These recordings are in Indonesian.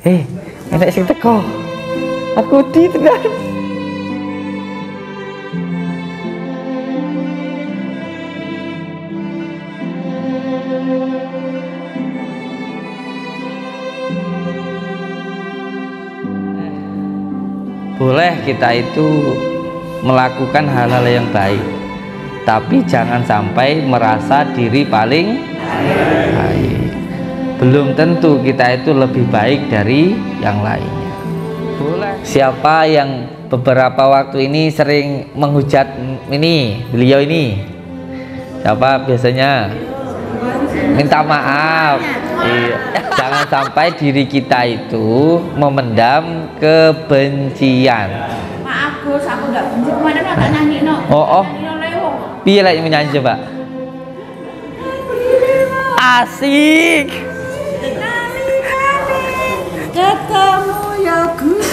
enak sing teko. Aku di tenan. Boleh kita itu melakukan hal-hal yang baik, tapi jangan sampai merasa diri paling baik. Belum tentu kita itu lebih baik dari yang lainnya. Boleh. Siapa yang beberapa waktu ini sering menghujat beliau ini? Siapa biasanya? Minta maaf. Jangan sampai diri kita itu memendam kebencian. Maaf Gus, aku nggak benci. Kemarin tak nyanyi no. Oh. Piye lagi menyanyi coba? Asik. Ketemu ya Gus.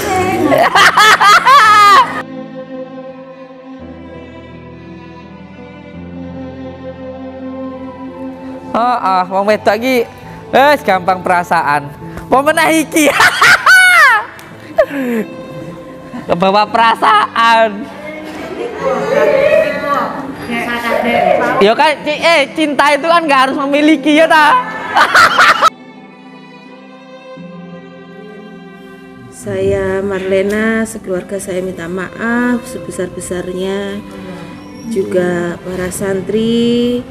Wong wedok iki gampang perasaan. Mau menaiki. Kebawa perasaan. Ya kan cinta itu kan nggak harus memiliki ya ta. Saya Marlena, sekeluarga saya minta maaf sebesar-besarnya, juga para santri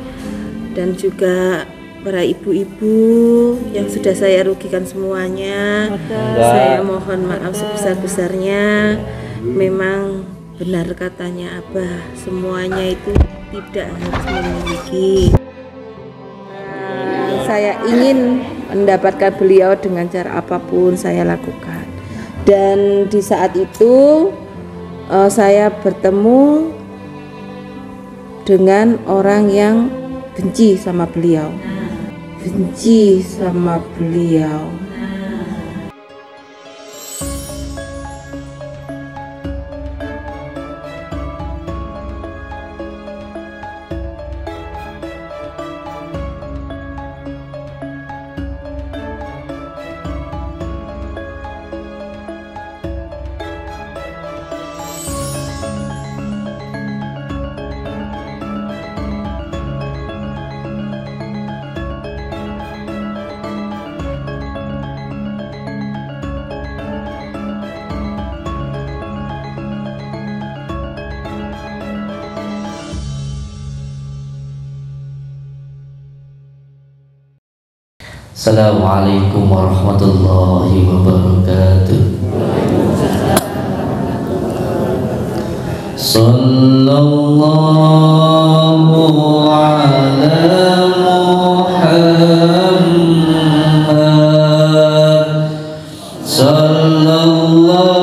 dan juga para ibu-ibu yang sudah saya rugikan semuanya. Saya mohon maaf sebesar-besarnya. Memang benar katanya Abah, semuanya itu tidak harus memiliki. Saya ingin mendapatkan beliau dengan cara apapun saya lakukan. Dan di saat itu saya bertemu dengan orang yang benci sama beliau. Benci sama beliau. Assalamualaikum warahmatullahi wabarakatuh. Sallallahu ala Muhammad. Sallallahu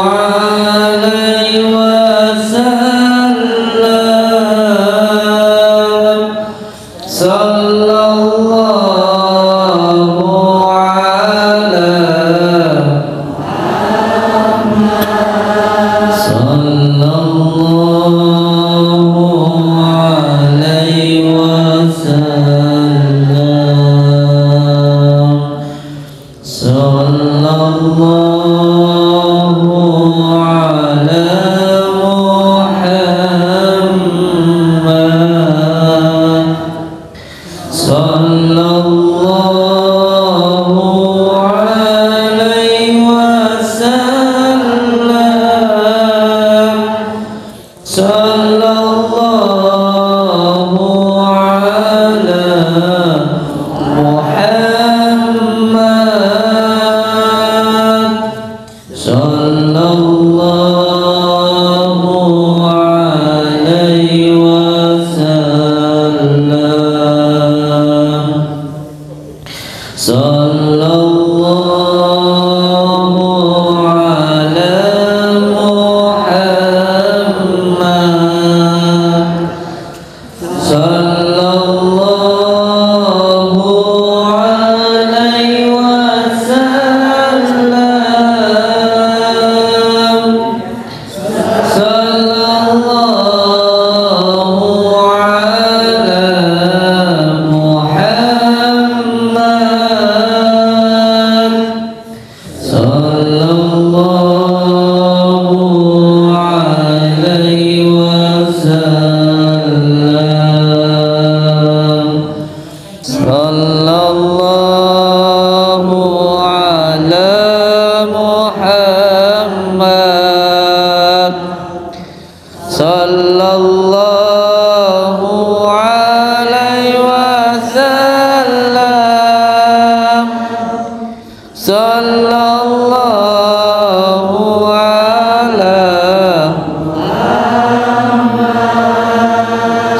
alaihi wasallam. sallallahu alaihi wasallam. Sallallahu ala Muhammad. Sallallahu alaihi wasallam. Sallallahu ala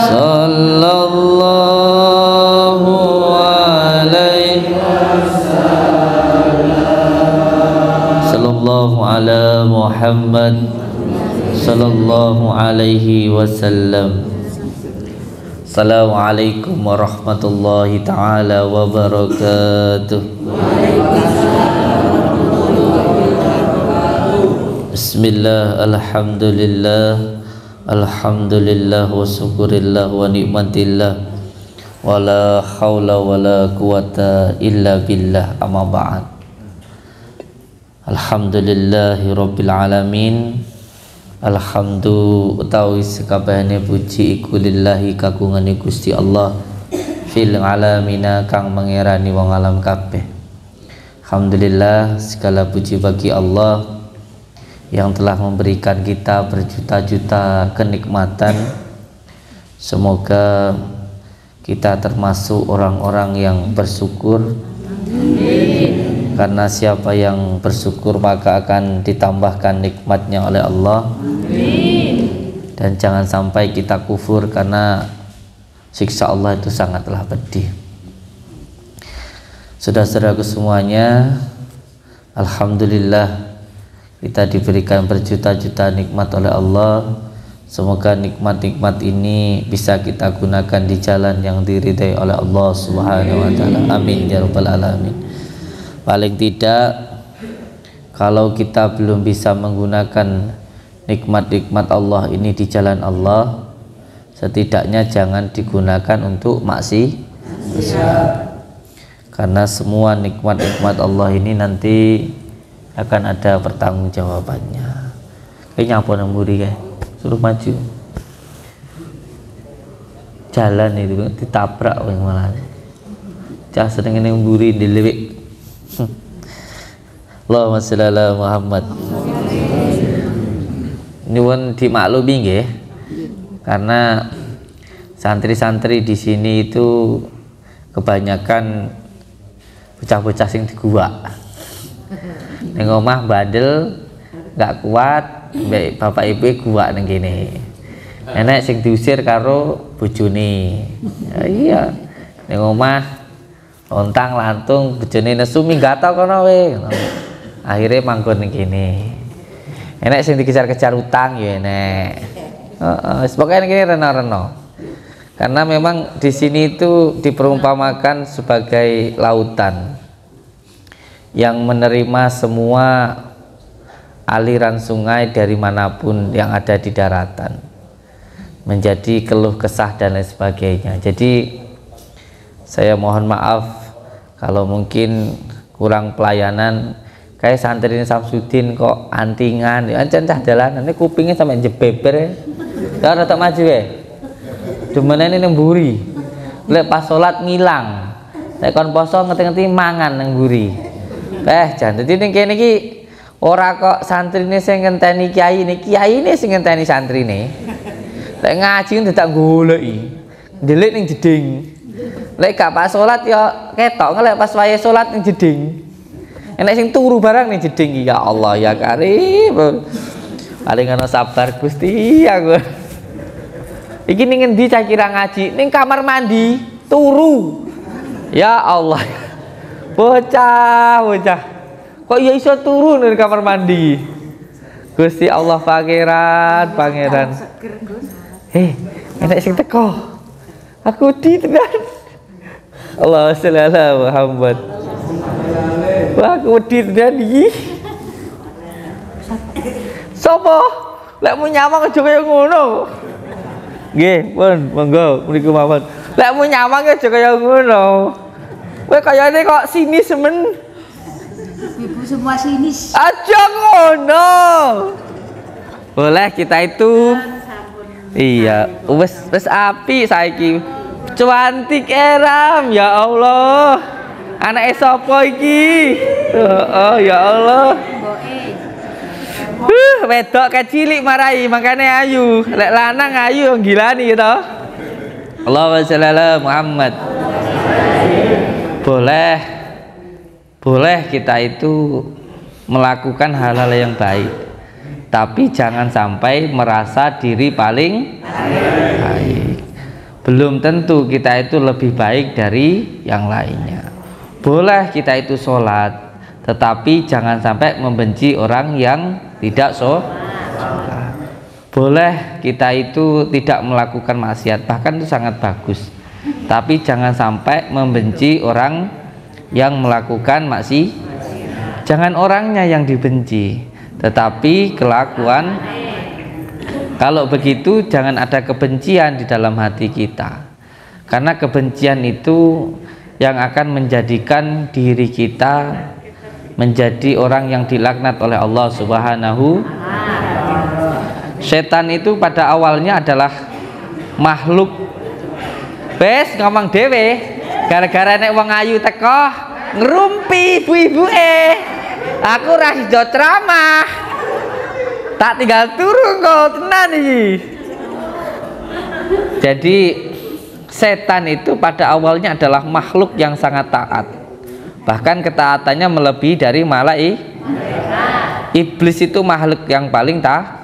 sallallahu alaihi sallallahu ala Muhammad sallallahu alaihi wasallam. Assalamualaikum warahmatullahi taala wabarakatuh. Bismillah, alhamdulillah, alhamdulillah wa syukurillah wa nikmatillah wa la hawla wa la quwata illa billah, amma ba'd. Alhamdulillahi rabbil alamin. Alhamdu utawi sekabehane puji iku lillahi kagungane Gusti Allah fil alamina kang mengerani wong alam kabeh. Alhamdulillah, segala puji bagi Allah yang telah memberikan kita berjuta-juta kenikmatan. Semoga kita termasuk orang-orang yang bersyukur. Karena siapa yang bersyukur maka akan ditambahkan nikmatnya oleh Allah. Dan jangan sampai kita kufur karena siksa Allah itu sangatlah pedih. Saudara-saudaraku semuanya, alhamdulillah kita diberikan berjuta-juta nikmat oleh Allah. Semoga nikmat-nikmat ini bisa kita gunakan di jalan yang diridai oleh Allah Subhanahu wa taala. Amin ya rabbal alamin. Paling tidak, kalau kita belum bisa menggunakan nikmat-nikmat Allah ini di jalan Allah, setidaknya jangan digunakan untuk maksiat. Karena semua nikmat-nikmat Allah ini nanti akan ada pertanggungjawabannya. Kayaknya apa nemburi kayak suruh maju jalan itu ditabrak yang malah cah sedang nemburi dilewek. Allahumma sholli ala Muhammad. Nyuwun dimaklumi nggih, karena santri-santri di sini itu kebanyakan bocah-bocah sing di gua. Ning omah bandel gak kuat, mbek bapak ibu gua ning kene. Nenek sing diusir karo bojone. Ya, iya. Ning omah lontang lantung bojone nesu minggat kono we. Akhire manggon ning kene. Enek sing dikejar-kejar utang ya enek. Heeh, pokoke ning kene reno-reno. Karena memang di sini itu diperumpamakan sebagai lautan yang menerima semua aliran sungai dari manapun yang ada di daratan, menjadi keluh kesah dan lain sebagainya. Jadi saya mohon maaf kalau mungkin kurang pelayanan. Kayak santri ini Samsudin kok antingan, ancen cah jalanan ini kupingnya sampai jebeber ya. Ya rada maju ya. Demenene ning mburi. Lek pas salat ngilang. Lek kon poso ngeti-ngeti mangan nang mburi. Jan dadi ning kene iki ora kok santrine sing ngenteni kiai ini sing ngenteni santrine. Lek ngaji dadak goleki. Ndelik ning jeding. Lek gak pas salat ya ketok lek pas wayahe salat ning jeding. Enek sing turu barang ning jeding, ya Allah ya Karim. Paling ana sabar Gusti aku. Iki ning endi cah kira ngaji? Ning kamar mandi, turu. Ya Allah. Bocah. Kok ya iso turu ning kamar mandi? Gusti Allah pangeran. Enek sing teko. Aku di tenan. Allah sholli ala Muhammad. Wah, aku wedi tenan iki. Sopo? Lek mu nyamang aja kaya ngono. Nggih, pun monggo mriku mawon. Lek mu nyamang aja kaya ngono. Kowe kayane kok sini semen. Ibu semua sinis. Aja ngono. Boleh kita itu. Iya, wes api saiki. Cuantik eram ya Allah. Anak sapa iki? Oh ya Allah. Wedok kecilik marai makane ayu. Lek lanang ayu gilani gitu. Allahumma sholli ala Muhammad. Boleh kita itu melakukan hal-hal yang baik, tapi jangan sampai merasa diri paling baik. Belum tentu kita itu lebih baik dari yang lainnya. Boleh kita itu sholat, tetapi jangan sampai membenci orang yang tidak sholat. Boleh kita itu tidak melakukan maksiat, bahkan itu sangat bagus, tapi jangan sampai membenci orang yang melakukan maksiat. Jangan orangnya yang dibenci, tetapi kelakuan. Kalau begitu jangan ada kebencian di dalam hati kita, karena kebencian itu yang akan menjadikan diri kita menjadi orang yang dilaknat oleh Allah Subhanahu. Setan itu pada awalnya adalah makhluk. Bes ngomong dewe, gara-gara nek wong ayu teko ngerumpi ibu-ibuke. Aku ra iso ceramah. Tak tinggal turun kok tenan iki. Jadi setan itu pada awalnya adalah makhluk yang sangat taat. Bahkan ketaatannya melebihi dari malaikat. Iblis itu makhluk yang paling taat.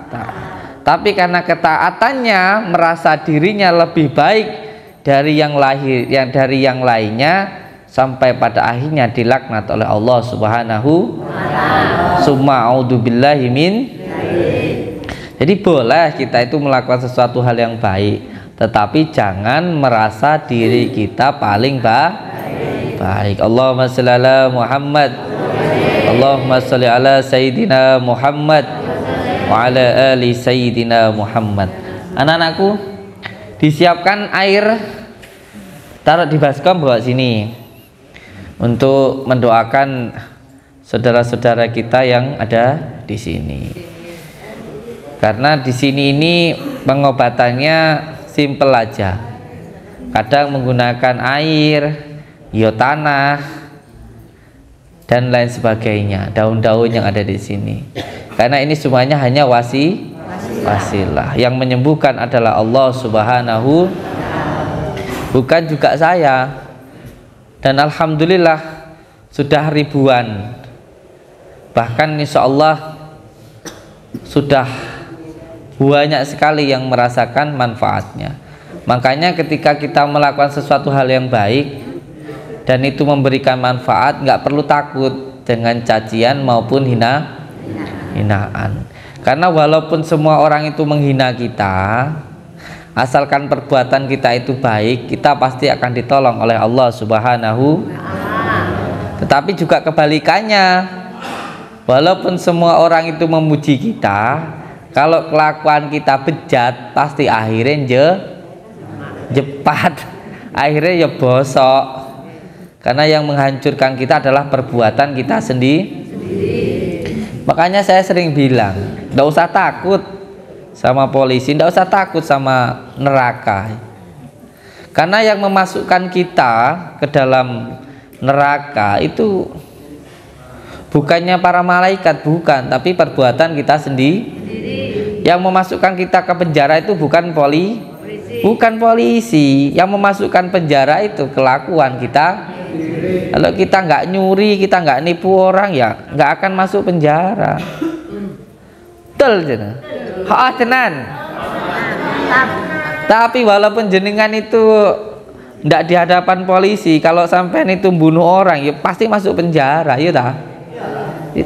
Tapi karena ketaatannya merasa dirinya lebih baik dari yang lainnya, sampai pada akhirnya dilaknat oleh Allah Subhanahu. Summa a'udzubillahi min. Jadi boleh kita itu melakukan sesuatu hal yang baik, tetapi jangan merasa diri kita paling baik. Allahumma sholli ala Muhammad. Allahumma sholli ala Sayyidina Muhammad wa ala ali Sayyidina Muhammad. Anak-anakku, disiapkan air, taruh di baskom, bawa sini untuk mendoakan saudara-saudara kita yang ada di sini. Karena di sini ini pengobatannya simple aja. Kadang menggunakan air, tanah, dan lain sebagainya, daun-daun yang ada di sini. Karena ini semuanya hanya wasilah. Yang menyembuhkan adalah Allah Subhanahu, bukan juga saya. Dan alhamdulillah sudah ribuan, bahkan insya Allah sudah banyak sekali yang merasakan manfaatnya. Makanya ketika kita melakukan sesuatu hal yang baik dan itu memberikan manfaat, nggak perlu takut dengan cacian maupun hinaan. Karena walaupun semua orang itu menghina kita, asalkan perbuatan kita itu baik, kita pasti akan ditolong oleh Allah Subhanahu. Tetapi juga kebalikannya, walaupun semua orang itu memuji kita, kalau kelakuan kita bejat, pasti akhirnya jepat, akhirnya ya bosok. Karena yang menghancurkan kita adalah perbuatan kita sendiri. Makanya saya sering bilang, nggak usah takut sama polisi, nggak usah takut sama neraka. Karena yang memasukkan kita ke dalam neraka itu bukannya para malaikat, bukan, tapi perbuatan kita sendiri. Yang memasukkan kita ke penjara itu bukan polisi. Yang memasukkan penjara itu kelakuan kita. Kalau kita nggak nyuri, kita nggak nipu orang, ya nggak akan masuk penjara. Betul tenan. Tapi walaupun jenengan itu nggak di hadapan polisi, kalau sampai itu bunuh orang, ya pasti masuk penjara, ya tak?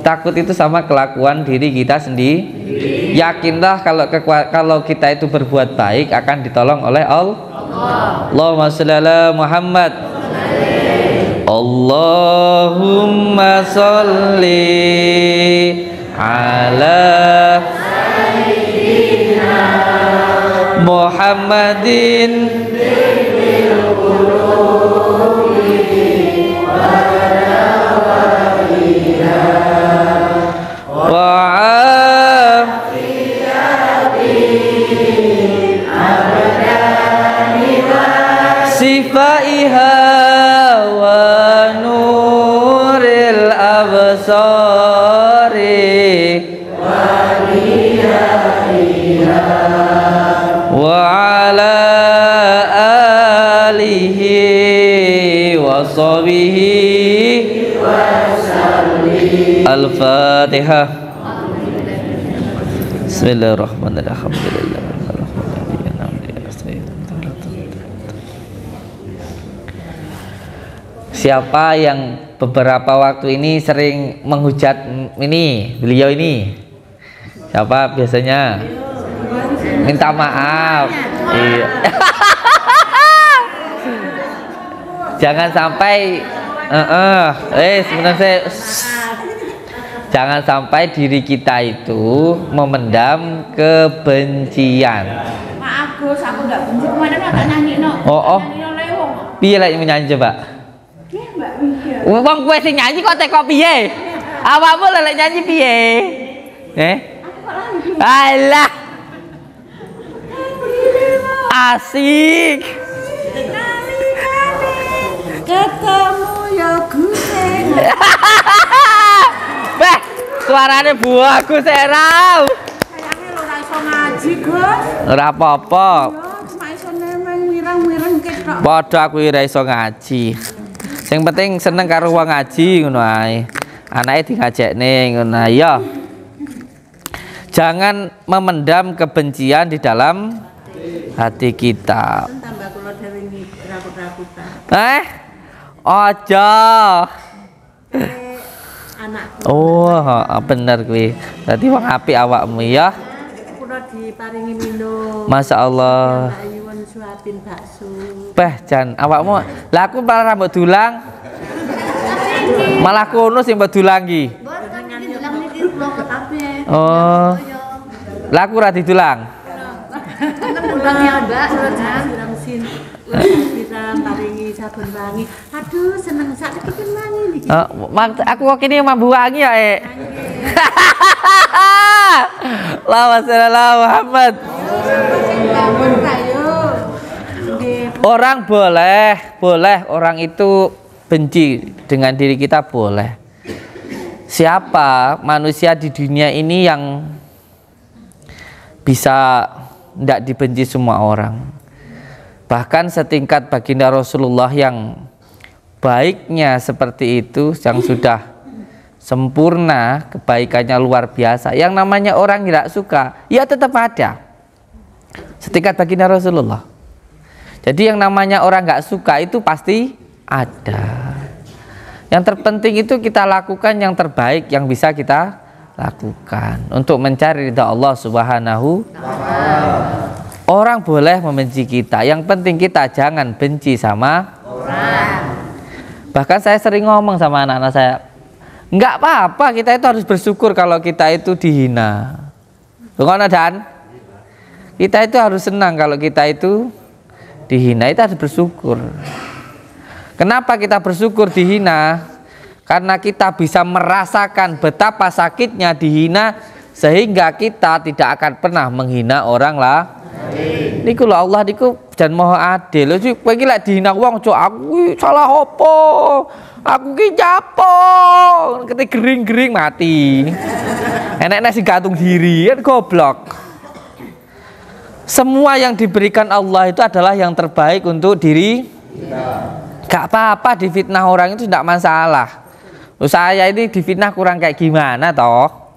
Takut itu sama kelakuan diri kita sendiri. Yakinlah kalau kita itu berbuat baik akan ditolong oleh Allah. Allahumma sholli ala Muhammad. Allahumma sholli ala Muhammadin. absari wa ala alihi wa sahbihi al-Fatihah. Bismillahirrahmanirrahim. Siapa yang beberapa waktu ini sering menghujat ini, beliau ini? Siapa biasanya? Minta maaf. Iya. Jangan sampai sebenarnya jangan sampai diri kita itu memendam kebencian. Maaf Gus, aku nggak benci. Kemarin tak nyanyi no. Oh. Nyanyi no lewong. Piye lek nyanyi coba? Iya Mbak Mika. Wong kowe sing nyanyi kok teko piye? Awakmu lek nyanyi piye? Aku kok lagi. Alah. Asik. Ketemu ya Guseng. Beh, suarane buahku serau. Sayangnya lo ra iso ngaji Gus. Ora apa-apa. Yo cuma iso nemeng wirang-wirang ketok. Padha aku ora iso ngaji. Sing penting seneng karo wong ngaji ngono ae. Anake dingajekne ngono ae ya. Jangan memendam kebencian di dalam hati kita. Tambah kula dhewe iki rakut-rakutan. Aja. Anakku Oh, bener kuwi. Dadi wong apik awakmu ya. kula diparingi minum. Masya Allah. Ayuan suapin bakso. Beh, jan awakmu. Lah aku malah rambut dulang. Malah kono sing mbok dulang iki. Oh. Lah aku ora didulang. Ulang ya Mbak, urang sin. Urang paringi sabun wangi. Aduh, seneng sak iki wangi iki. Aku kok kene mambu wangi ya, Allahumma sholli ala Muhammad. Orang boleh orang itu benci dengan diri kita boleh. Siapa manusia di dunia ini yang bisa tidak dibenci semua orang? Bahkan setingkat baginda Rasulullah yang baiknya seperti itu, yang sudah sempurna, kebaikannya luar biasa. Yang namanya orang tidak suka, ya tetap ada. Setingkat baginda Rasulullah. Jadi yang namanya orang nggak suka itu pasti ada. Yang terpenting itu kita lakukan yang terbaik yang bisa kita lakukan untuk mencari ridha Allah Subhanahu. Orang boleh membenci kita, yang penting kita jangan benci sama orang. Bahkan saya sering ngomong sama anak-anak saya, nggak apa-apa, kita itu harus bersyukur kalau kita itu dihina. Bukan Dan? Kita itu harus senang kalau kita itu dihina, itu harus bersyukur. Kenapa kita bersyukur dihina? Karena kita bisa merasakan betapa sakitnya dihina, sehingga kita tidak akan pernah menghina orang lah. Niku lho Allah niku jan maha adil. Lho kowe iki lek dihina wong, cuk, aku salah apa? Aku ki nyapo? Kete gering-gering mati. Enek sing gantung diri, kan goblok. Semua yang diberikan Allah itu adalah yang terbaik untuk diri kita. Gak apa-apa difitnah orang itu tidak masalah. Saya ini difitnah kurang kayak gimana toh?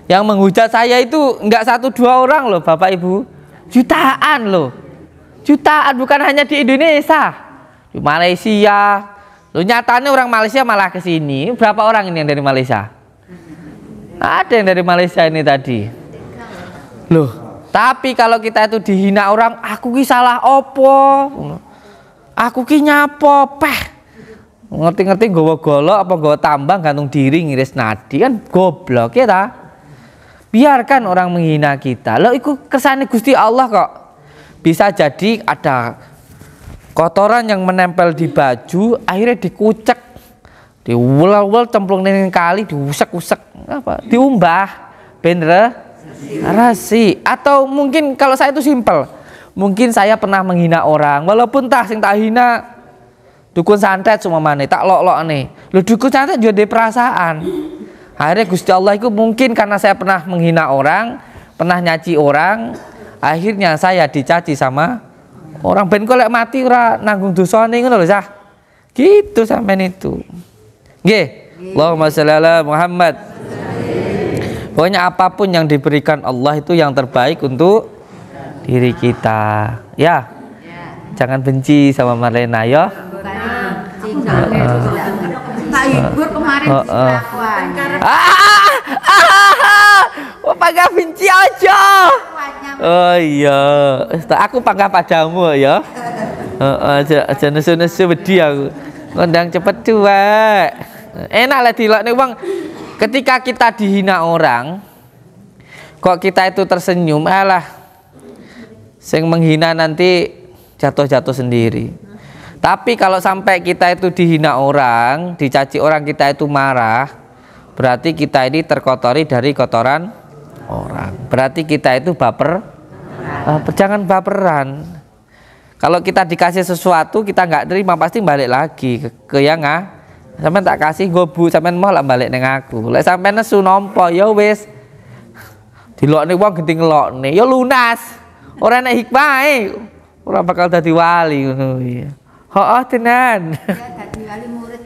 Yang menghujat saya itu enggak 1-2 orang loh Bapak Ibu. Jutaan loh. Jutaan, bukan hanya di Indonesia. Di Malaysia. Loh, nyatanya orang Malaysia malah ke sini. Berapa orang ini yang dari Malaysia? Ada yang dari Malaysia ini tadi. Loh, tapi kalau kita itu dihina orang, aku ki salah opo? Aku ki nyapo peh. Ngerti-ngerti nggawa golok apa nggawa tambang gantung diri ngiris nadi, kan goblok ya ta? Biarkan orang menghina kita. Loh iku kersane Gusti Allah kok. Bisa jadi ada kotoran yang menempel di baju, akhirnya dikucek, diwul-wul cemplung ning kali, diusek-usek apa? Diumbah ben rasi. Atau mungkin kalau saya itu simpel. Mungkin saya pernah menghina orang, walaupun sing tak hina Dukun santet cuma mana tak lok nih. Lu dukun santet juga ada perasaan. Akhirnya Gusti Allah itu mungkin karena saya pernah menghina orang, pernah nyaci orang, akhirnya saya dicaci sama orang. Ben kok lek mati ora nanggung dosane ngono lho, Sah. Gitu sampean itu. Nggih. Allahumma shalli ala Muhammad. Pokoknya apapun yang diberikan Allah itu yang terbaik untuk diri kita. Ya. Jangan benci sama Marlena ya. Pak Ibu kemarin kelakuan. Pangga benci aja. Oh iya, aku pangga padamu ya. Aja nesu-nesu wedi aku. Ngundang cepet cuek. Enak lah dilokne wong. Ketika kita dihina orang, kok kita itu tersenyum, alah. Sing menghina nanti jatuh-jatuh sendiri. Tapi kalau sampai kita itu dihina orang, dicaci orang, kita itu marah, berarti kita ini terkotori dari kotoran orang. Berarti kita itu baper. Jangan baperan. Kalau kita dikasih sesuatu kita nggak terima, pasti balik lagi ke yang sampean tak kasih gobu, sampean mau lah balik neng aku. Lek sampean nesu nompo ya wis. Dilokne wong genting ngelokne ya lunas. Ora nek hikmahe ora bakal dadi wali ngono ya. Heeh tenan. Ya dadi wali murid.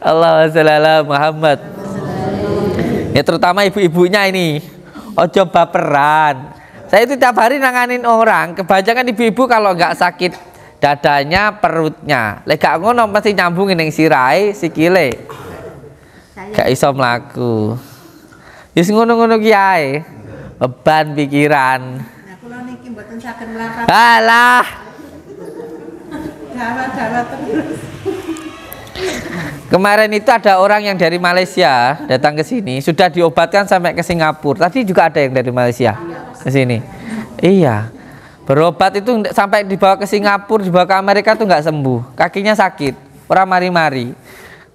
Allahumma shalli ala Muhammad. Ya terutama ibu-ibunya ini. Ojo baperan. Saya itu tiap hari nanganin orang. Kebanyakan ibu-ibu kalau nggak sakit dadanya, perutnya. Lek gak ngono mesti nyambungin ning sirahe, sikile. Gak iso mlaku. Wis ngono-ngono ki ae. Beban pikiran. Nah, kula niki mboten saged mlapat. Alah. Jawa terus. Kemarin itu ada orang yang dari Malaysia datang ke sini, sudah diobatkan sampai ke Singapura. Tadi juga ada yang dari Malaysia ke sini. Iya. Berobat itu sampai dibawa ke Singapura, dibawa ke Amerika tuh nggak sembuh. Kakinya sakit, ora mari-mari.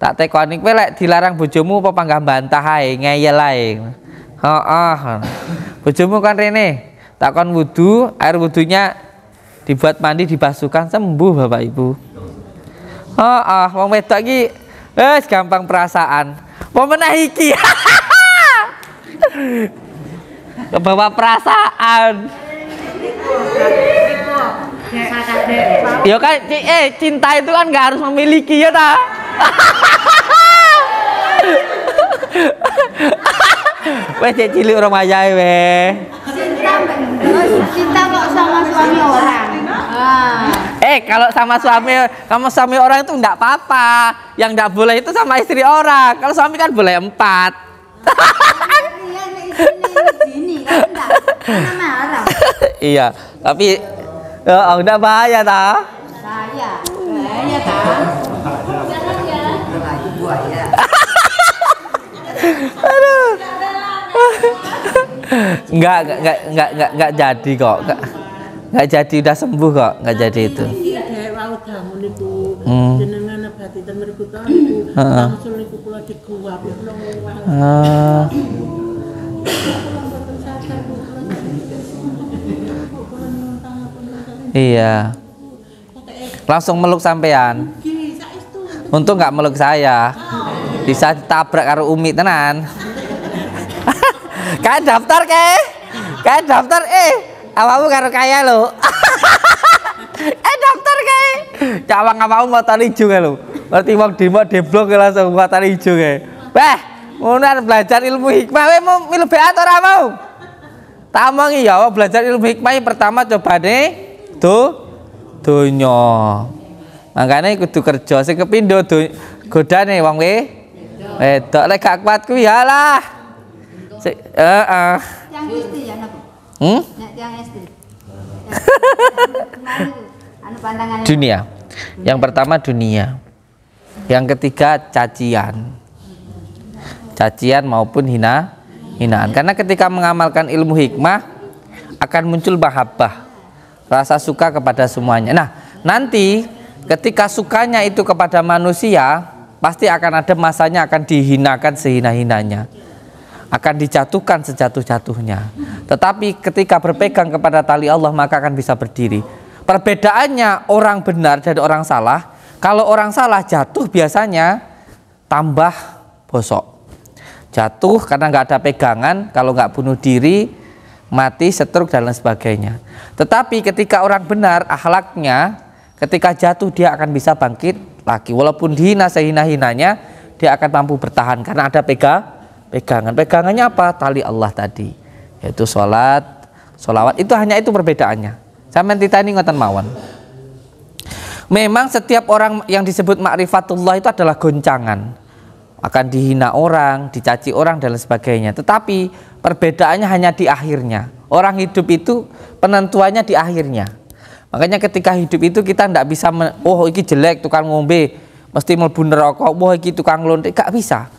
Tak tekoni kowe lek dilarang bojomu apa panggah bantah ae, ngeyel ae. Heeh. Bojomu kan rene, takon wudu, air wudunya dibuat mandi, dibasuhkan, sembuh Bapak Ibu. Wong wedok iki wis gampang perasaan. Pemenah iki. Kebawa perasaan. Ya kan cinta itu kan nggak harus memiliki ya ta. Wes cilik orang aja weh. Cinta kok sama suami orang. Kalau sama suami orang itu enggak apa-apa. Yang enggak boleh itu sama istri orang. Kalau suami kan boleh 4. Iya, tapi enggak bahaya ta? Bahaya kan? Buaya. Aduh. Enggak jadi kok. Enggak jadi, udah sembuh kok, enggak jadi itu. Iya, dhek wau damun niku jenengan abadi ten mriku to niku. Langsung niku kula diguwap kula ngowah. Iya. Langsung meluk sampean. Untung nggak meluk saya. Bisa ditabrak karo Umi tenan. Kayak daftar kayak daftar awakmu karo kaya lo. Daftar kayak cawang awakmu motor ijo kae lho. Berarti wong demo deblok langsung motor ijo kae. Beh, ngono belajar ilmu hikmah kowe mau milu beat ora mau? Tak omongi ya, belajar ilmu hikmah pertama cobane donya. Makane kudu kerja sing kepindho godane wong wedok lek gak kuat kuwi ya lah. Yang istri ya napa? Nek yang istri. Anu pandangan Dunia. Yang pertama dunia. Yang ketiga cacian. Cacian maupun hinaan. Karena ketika mengamalkan ilmu hikmah akan muncul mahabbah, rasa suka kepada semuanya. Nah, nanti ketika sukanya itu kepada manusia, pasti akan ada masanya akan dihinakan sehina-hinanya, akan dijatuhkan sejatuh-jatuhnya. Tetapi ketika berpegang kepada tali Allah, maka akan bisa berdiri. Perbedaannya orang benar dan orang salah, kalau orang salah jatuh biasanya tambah bosok. Jatuh karena nggak ada pegangan, kalau nggak bunuh diri, mati, stroke dan lain sebagainya. Tetapi ketika orang benar akhlaknya, ketika jatuh dia akan bisa bangkit lagi. Walaupun dihina sehina-hinanya, dia akan mampu bertahan karena ada pegangan. Pegangannya apa? Tali Allah tadi, yaitu sholawat. Itu hanya itu perbedaannya. Sampeyan titani ngoten mawon. Memang setiap orang yang disebut ma'rifatullah itu adalah goncangan. Akan dihina orang, dicaci orang dan lain sebagainya. Tetapi perbedaannya hanya di akhirnya. Orang hidup itu penentuannya di akhirnya. Makanya ketika hidup itu kita tidak bisa oh iki jelek tukang ngombe mesti mlebu neraka, oh iki tukang lontek, gak bisa.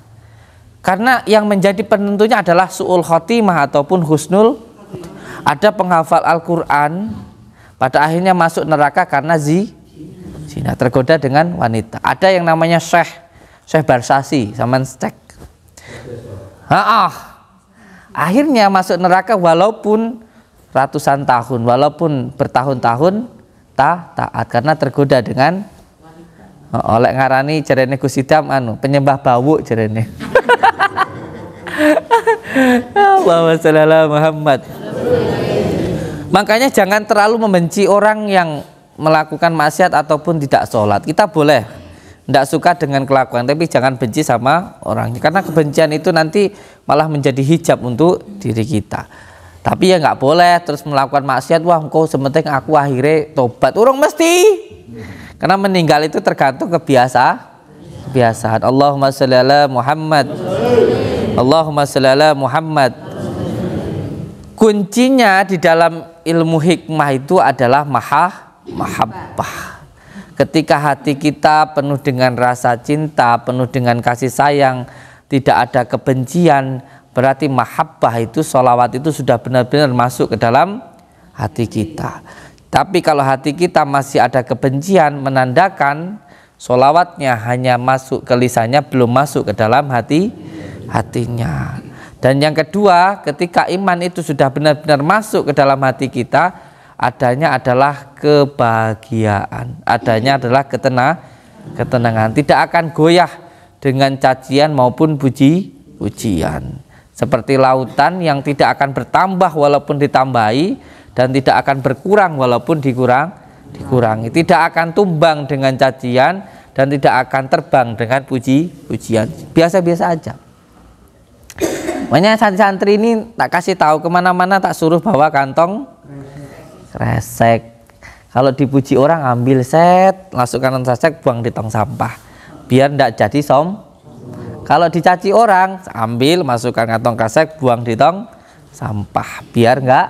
Karena yang menjadi penentunya adalah su'ul khotimah ataupun husnul. Ada penghafal Al-Qur'an pada akhirnya masuk neraka karena zina, tergoda dengan wanita. Ada yang namanya Syekh Barsasi, sampean cek. Akhirnya masuk neraka walaupun ratusan tahun, walaupun bertahun-tahun taat karena tergoda dengan oleh ngarani jarene Gus Idam penyembah bau jarene. Allahumma shalli ala Muhammad. Makanya jangan terlalu membenci orang yang melakukan maksiat ataupun tidak sholat. Kita boleh tidak suka dengan kelakuan, tapi jangan benci sama orangnya, karena kebencian itu nanti malah menjadi hijab untuk diri kita. Tapi ya nggak boleh terus melakukan maksiat, wah engkau sementing aku akhirnya tobat. Urung mesti, karena meninggal itu tergantung kebiasaan. Allahumma sholli ala Muhammad. Allahumma sholli ala Muhammad. Kuncinya di dalam ilmu hikmah itu adalah mahabbah. Ketika hati kita penuh dengan rasa cinta, penuh dengan kasih sayang, tidak ada kebencian, berarti mahabbah itu, sholawat itu sudah benar-benar masuk ke dalam hati kita. Tapi kalau hati kita masih ada kebencian, menandakan sholawatnya hanya masuk ke lisannya, belum masuk ke dalam hatinya. Dan yang kedua, ketika iman itu sudah benar-benar masuk ke dalam hati kita, adanya adalah kebahagiaan, adanya adalah ketenangan, tidak akan goyah dengan cacian maupun pujian. Seperti lautan yang tidak akan bertambah walaupun ditambahi, dan tidak akan berkurang walaupun dikurangi, tidak akan tumbang dengan cacian dan tidak akan terbang dengan pujian. Biasa-biasa aja. Makanya santri-santri ini tak kasih tahu kemana-mana, tak suruh bawa kantong kresek. Kalau dipuji orang ambil set, masukkan kantong kresek, buang di tong sampah, biar tidak jadi Kalau dicaci orang, ambil masukkan kantong kresek, buang di tong sampah, biar enggak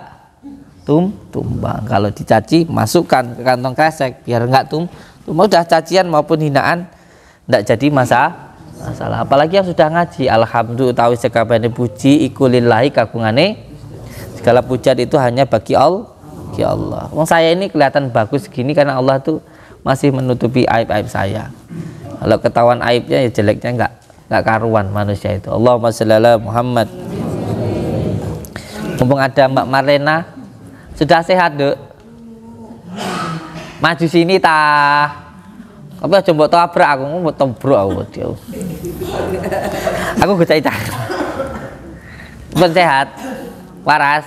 tumbang. Kalau dicaci, masukkan ke kantong kresek, biar enggak tumbang. Udah cacian maupun hinaan tidak jadi masalah. Apalagi yang sudah ngaji, alhamdulillah utawi sekabehane puji iku lillahi kagungane, segala pujian itu hanya bagi Allah. Ya Allah, wong saya ini kelihatan bagus gini karena Allah tuh masih menutupi aib-aib saya. Kalau ketahuan aibnya ya jeleknya nggak karuan manusia itu. Allahumma sholli ala Muhammad. Mumpung ada Mbak Marlena, sudah sehat Dek? Maju sini Tapi aja mbok tabrak aku, mbok tobrok aku dia. Aku gocek cah. Ben sehat. Waras.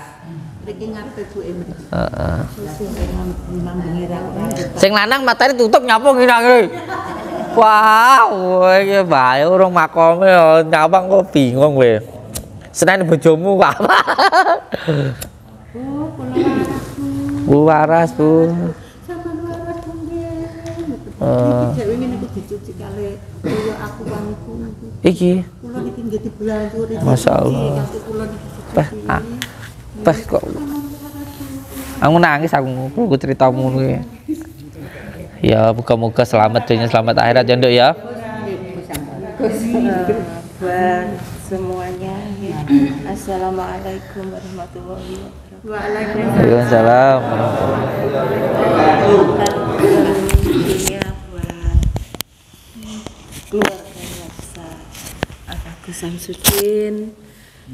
Sing lanang matane tutup nyapo ngene. Wah, iki bae urung makome nyawang kok bingung kowe. Senane bojomu apa? Bu waras, Bu. Iki. Masya Allah. Pas kok aku nangis, aku ceritamu nih. Ya moga-moga selamat dunia selamat akhirat ya Nduk ya. Buat semuanya. Assalamualaikum warahmatullahi wabarakatuh. Waalaikumsalam. Keluarga besar Agus Samsudin,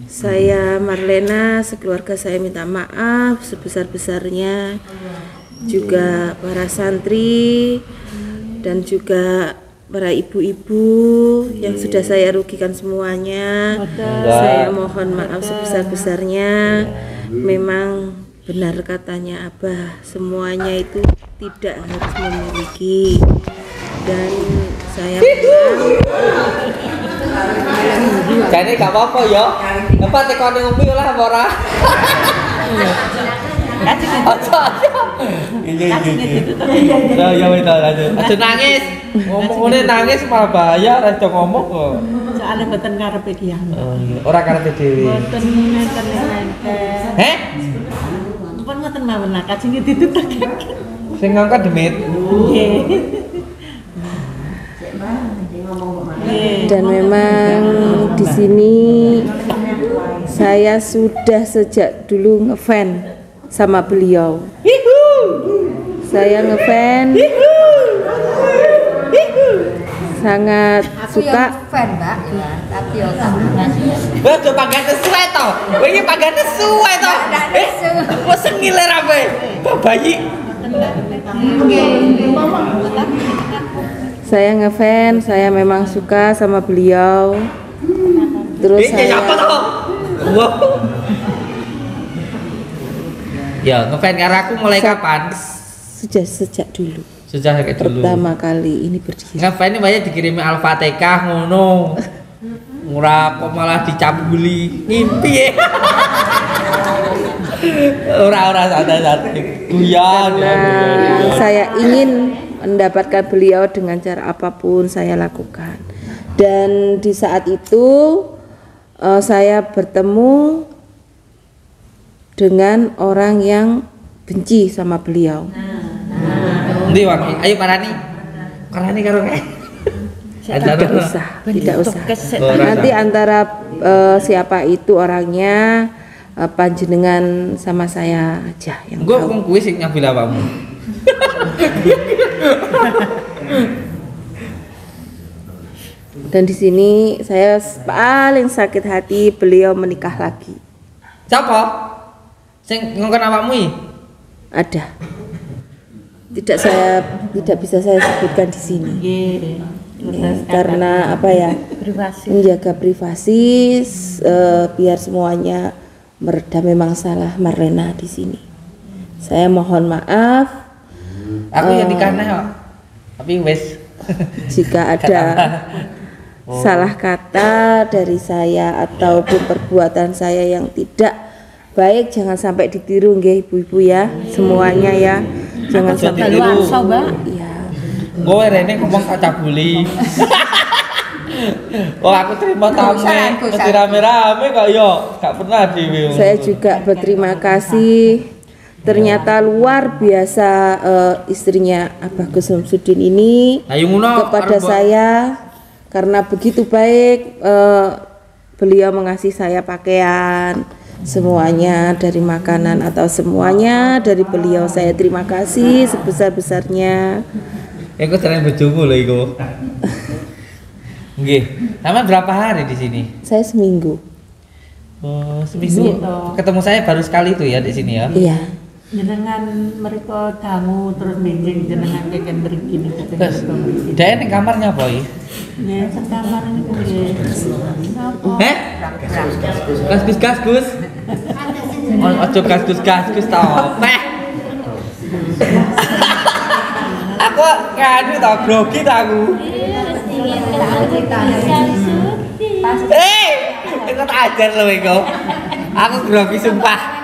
saya Marlena, sekeluarga saya minta maaf sebesar-besarnya juga para santri dan juga para ibu-ibu yang sudah saya rugikan semuanya. Saya mohon maaf sebesar-besarnya. Memang benar katanya Abah, semuanya itu tidak harus memiliki, dan saya Jadi gak apa-apa ya. Apa tekone ngombe lah apa ora? Aja. Ya ya wis lanjut. Aja nangis. Ngomongane nangis malah bahaya, ora iso ngomong kok. Soalnya mboten karepe kiyang. Oh iya, ora karepe dhewe. Mboten nenten. Heh? Pun mboten mawon lah kajenge ditutuk. Sing ngangkat demit. dan memang di sini saya sudah sejak dulu ngefans sama beliau. Saya ngefans, sangat suka. fan Mbak, tapi yo tak Wes do pagane suwe to. Kowe iki pagane suwe to. Wes ngiler ape? Bayi. Saya ngefans, saya memang suka sama beliau. Terus siapa saya to? Wow. Ya, ngefans karo aku mulai kapan? sudah sejak dulu. Sejak kayak dulu. Pertama kali ini berdiri. Ngefans ini banyak dikirimi Al-Fatihah ngono. Ora kok malah dicabuli. Ngimpi ya. Ora santai-santai. Guyon. Karena saya ingin mendapatkan beliau dengan cara apapun saya lakukan. Dan di saat itu saya bertemu dengan orang yang benci sama beliau. Ndi wangi? Ayo parani. Parani karo kae. Tidak usah, tidak usah. Oh, Nanti antara siapa itu orangnya, panjenengan sama saya aja yang Gue tahu. wong kuwi sing nyambil awakmu. Dan di sini saya paling sakit hati beliau menikah lagi. Siapa? Sing ngongkon awakmu iki? Ada. Tidak bisa saya sebutkan di sini. Karena apa ya? Menjaga privasi, biar semuanya mereda. Memang salah Marlena di sini. Saya mohon maaf. Aku yang nikah kok. Tapi wis. Jika ada salah kata dari saya ataupun perbuatan saya yang tidak baik, jangan sampai ditiru nggih ibu-ibu ya, semuanya ya. Jangan sampai ditiru. Iya. Kowe rene ngomong kacabuli. Oh aku terima tamu mesti rame-rame kok yo, gak pernah dhewe. Saya juga berterima kasih. Ternyata luar biasa istrinya Abah Gus Samsudin ini kepada saya, karena begitu baik beliau mengasih saya pakaian, semuanya dari makanan atau semuanya dari beliau. Saya terima kasih sebesar-besarnya. Iku sering bojomu lho iku. Nggih. Sama berapa hari di sini? Saya seminggu. Oh, seminggu. Ketemu saya baru sekali itu ya di sini ya. Iya. Jenengan mereka dangu terus meeting jenengan keken mriki niku. Terus dia ning kamarnya boy. Ya, sekamar niku nggih. Heh? Gas Gus. Ojo gas tau. Teh. Aku kan tau grogi ta aku. Itu tak ajar lho iku. Aku grogi sumpah.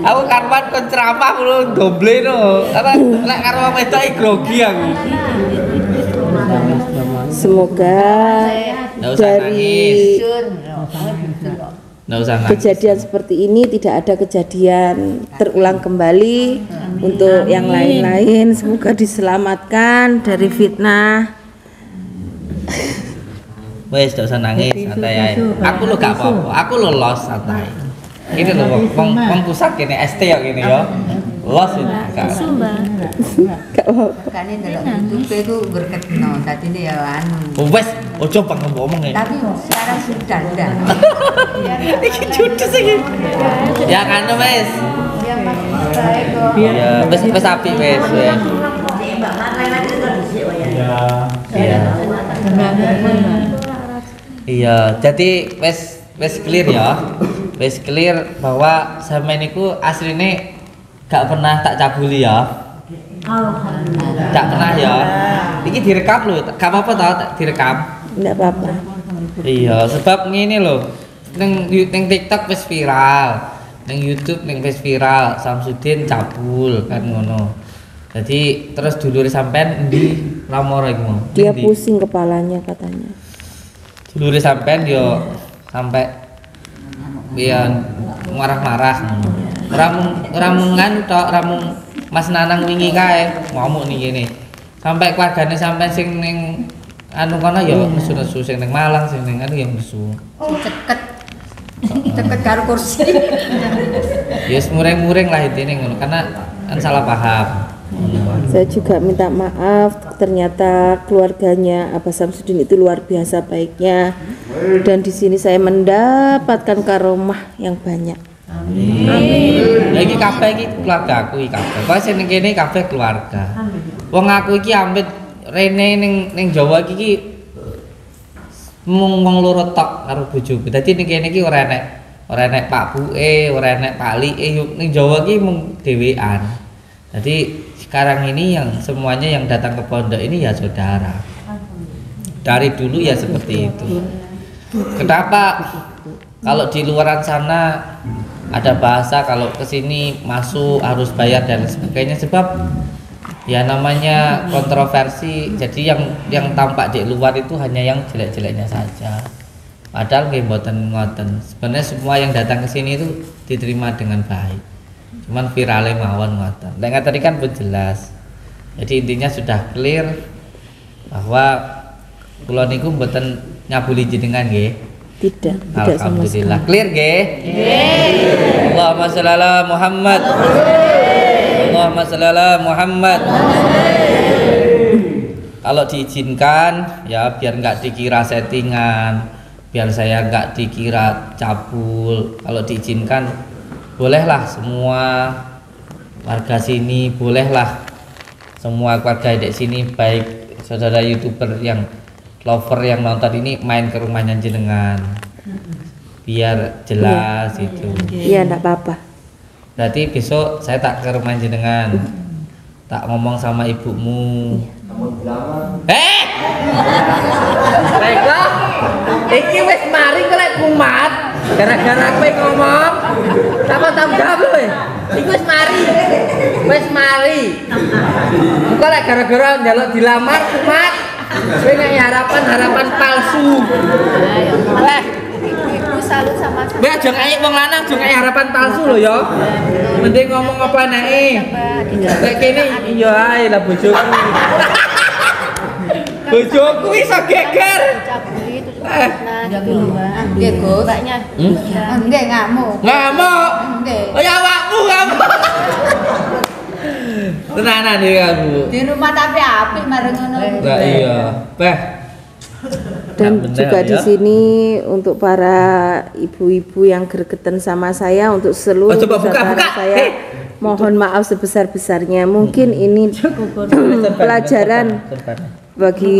Aku karuan kon ceramah lu doble no. Apa lek karo wong wedok iki grogi aku. Semoga dari kejadian seperti ini tidak ada kejadian terulang kembali. Untuk yang lain-lain semoga diselamatkan dari fitnah. Wes gak usah nangis, santai ae. Aku lo gak apa-apa, aku lo los santai. Ini lho wong pusat kene ST ya kene ya. Los ini gak. Gak apa-apa. kan ndelok YouTube itu berketno dadine ya anu. Wes ojo bang ngomong ya. Tapi sekarang sudah ndak. Iki judes iki. Ya kan wes. Iya, wis apik wis. Iya. Iya, jadi wis clear ya. Wis clear bahwa sampean niku asline gak pernah tak cabuli ya. Gak pernah ya. Iki direkam lho, gak apa-apa tau direkam. Enggak apa-apa. Iya, sebab ngene lho. Ning TikTok wis viral. Ning YouTube ning wis viral, Samsudin cabul kan ngono. Jadi terus dulure sampean endi lamoro iku mau? Dia pusing kepalanya katanya. Dulure sampean yo sampai biar marah-marah ngono. Ora mung tok, ora mung Mas Nanang wingi kae ngomong nih gini. Sampai keluargane sampean sing ning anu kono ya nesu-nesu sing ning Malang sing ning anu ya nesu. Ceket karo kursi. Ya muring-muring lah intine ngono karena kan salah paham. Saya juga minta maaf, ternyata keluarganya Abah Samsudin itu luar biasa baiknya, dan di sini saya mendapatkan karomah yang banyak. Amin. Lah iki kabeh iki keluarga aku iki kabeh. Pokoke sing ning kene kabeh keluarga. Wong aku iki ambet rene ning Jawa iki mung wong loro tok karo bojoku. Dadi ning kene iki ora enek Pak Buke, ora enek Pak Like, ning Jawa iki mung dhewean. Jadi sekarang ini yang semuanya yang datang ke pondok ini ya saudara. Dari dulu ya seperti itu. Kenapa kalau di luaran sana ada bahasa kalau ke sini masuk harus bayar dan sebagainya, sebab ya namanya kontroversi. Jadi yang tampak di luar itu hanya yang jelek-jeleknya saja. Padahal nggih mboten ngoten. Sebenarnya semua yang datang ke sini itu diterima dengan baik. Cuman virale mawon ngoten. Lek tadi kan pun jelas. Jadi intinya sudah clear bahwa kula niku mboten nyabuli jenengan nggih. Tidak sama sekali. Alhamdulillah. Clear nggih? Nggih. Allahumma shalli ala Muhammad. Allahumma shalli ala Muhammad. Kalau diizinkan ya biar nggak dikira settingan, biar saya nggak dikira cabul. Kalau diizinkan bolehlah semua warga sini, bolehlah semua keluarga di sini, baik saudara YouTuber yang lover yang nonton ini main ke rumahnya jenengan biar jelas itu. Iya, enggak apa-apa. Berarti besok saya tak ke rumah jenengan, tak ngomong sama ibumu. Baiklah, iki wis mari kok kumat gara-gara kowe ngomong. Apa tanggung jawab lho? Iku wis mari. Kok lek gara-gara njaluk dilamar kumat. Kowe nek harapan palsu. Ibu salut sama saya. Mbak aja ngayik wong lanang, aja ngayik harapan palsu lho ya. Mending ngomong apa anake. Lek kene iya ae lah bojoku. Bojoku iso geger. Nggih, Gus. Mbaknya. Nggih, ngamuk. Ngamuk. Nggih. Ya awakmu ngamuk. Tenanan iki aku. Di rumah tapi apik mareng ngono. Lah iya. Beh. Dan bener, juga di ya. sini untuk para ibu-ibu yang gregetan sama saya, untuk seluruh coba buka. saya mohon maaf sebesar-besarnya. Mungkin ini pelajaran bagi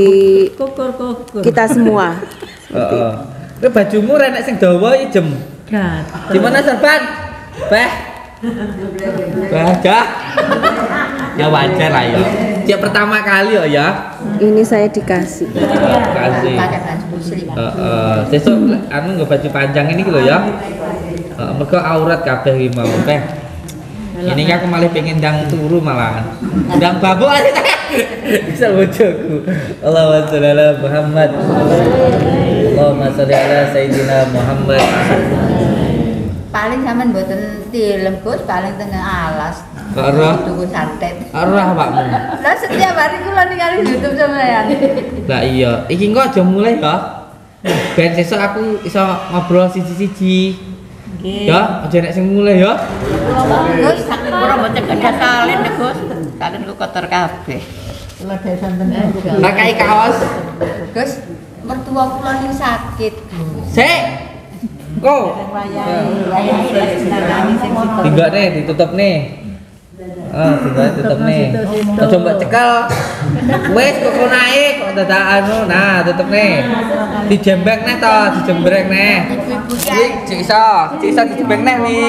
kita semua. Heeh. Kowe bajumu renek sing dawa iki jem. Gimana Serban? Beh. Baga. Ya wajar lah ya. Dia pertama kali ya. Ini saya dikasih. Kasih. Pakai baju muslim. Sesuk anu nggo baju panjang ini lho ya. Mergo aurat kabeh iki mau teh. Ini aku malah pengen ndang turu malahan. Ndang babuk aja. Bisa bojoku. Allahumma sholli ala Muhammad. Allahumma sholli ala Sayyidina Muhammad. Paling sampean mboten tilem, Gus, paling tengah alas. Karo tuku santet. arah pakmu. Lah setiap hari kula ningali YouTube sampean. Lah iya, iki engko aja mulai ya. Ben sesuk aku iso ngobrol siji-siji. Ya, aja nek sing mulai ya. Gus, ora mboten gadah salin, Gus. Salin ku kotor kabeh. Kula dhewe santen. Pakai kaos. Gus, mertua kula ning sakit. Sik. Go. Tinggal nih, ditutup nih. tinggal tutup nih. Coba cekal. Wes kok naik kok dadak anu. Nah, tutup nih. Dijembek nih to, dijembrek nih. Cik iso dijembek nih wi.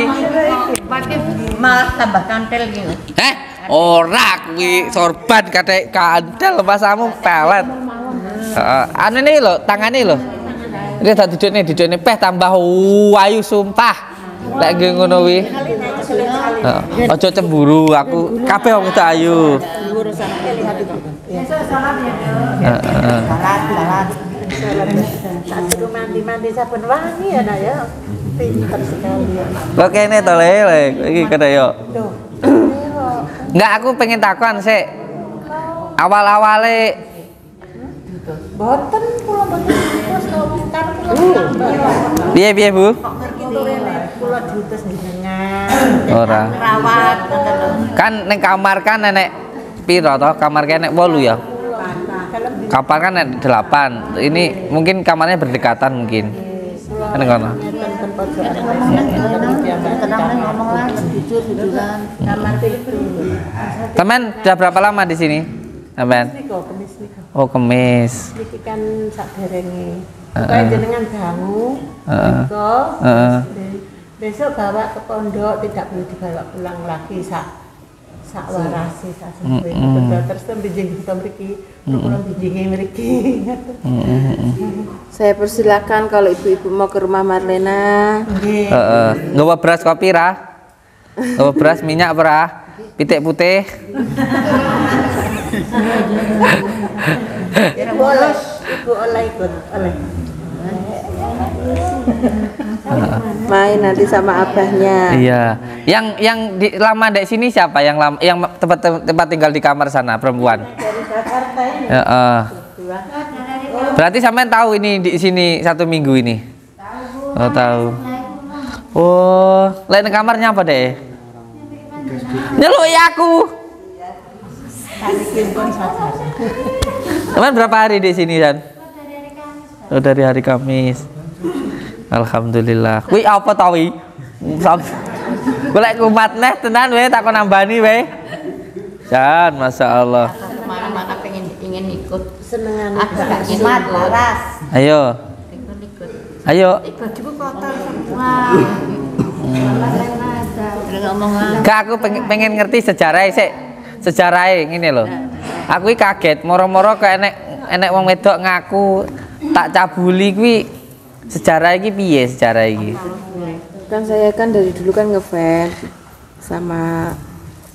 Malah tambah kantel gitu. Ora kuwi sorban kathek kantel pasamu pelet. Anu nih lho, tangane lho. Ini tak duduk nih peh tambah wayu sumpah. Lek nggih ngono wi. Aja cemburu, aku kabeh wong wedok ayu. Mandi saben wangi ya nak ya. Pinter sekali ya. Kok kene to le iki kene yo. Enggak, aku pengen takon sik. Awal-awale Boten kula boten terus komentar kula. Piye Bu? Kula diutus jenengan. Ora. Rawat ngoten lho. Kan ning kamar kan nenek piro to? Kamar kene 8 ya. Kamar kan nenek 8. Ini mungkin kamarnya berdekatan mungkin. Kan ngono. Tenang ngomong lah jujur-jujuran. Kamar itu. Teman udah berapa lama di sini? Sampean? Kemis niku. Oh, Kemis. Niki kan saderenge. Supaya jenengan bangun. Besok bawa ke pondok, tidak perlu dibawa pulang lagi sak warasi sak sesuai. Terus bijing kita mriki, pulang bijinge mriki. Saya persilakan kalau ibu-ibu mau ke rumah Marlena. Nggih. Nggawa beras kopi ra? Nggawa beras minyak pra? Pitik putih. Ibu oleh ikut oleh. Main nanti sama abahnya. Iya. Yang lama di sini siapa? Yang tempat tinggal di kamar sana perempuan. Dari Jakarta ini. Berarti sampean tahu ini di sini 1 minggu ini? Oh, tahu. Oh, lain kamarnya apa deh? Nyeluk ya aku. Teman berapa hari di sini Dan? Oh, dari hari Kamis. Alhamdulillah. Kuwi apa to wi? Golek kumat neh tenan we tak nambani we. Jan, masyaallah. Kemana-mana ingin ikut. Senengan Aku gak jimat laras. Ayo. Ikut. Ayo. Bajuku kotor semua. Udah ngomong Kak, aku pengen ngerti sejarahnya sih. Sejarahnya ngene lho. Aku kaget moro-moro kok enek wong wedok ngaku tak cabuli kuwi. Sejarah iki piye sejarah iki? Kan saya kan dari dulu kan ngefans sama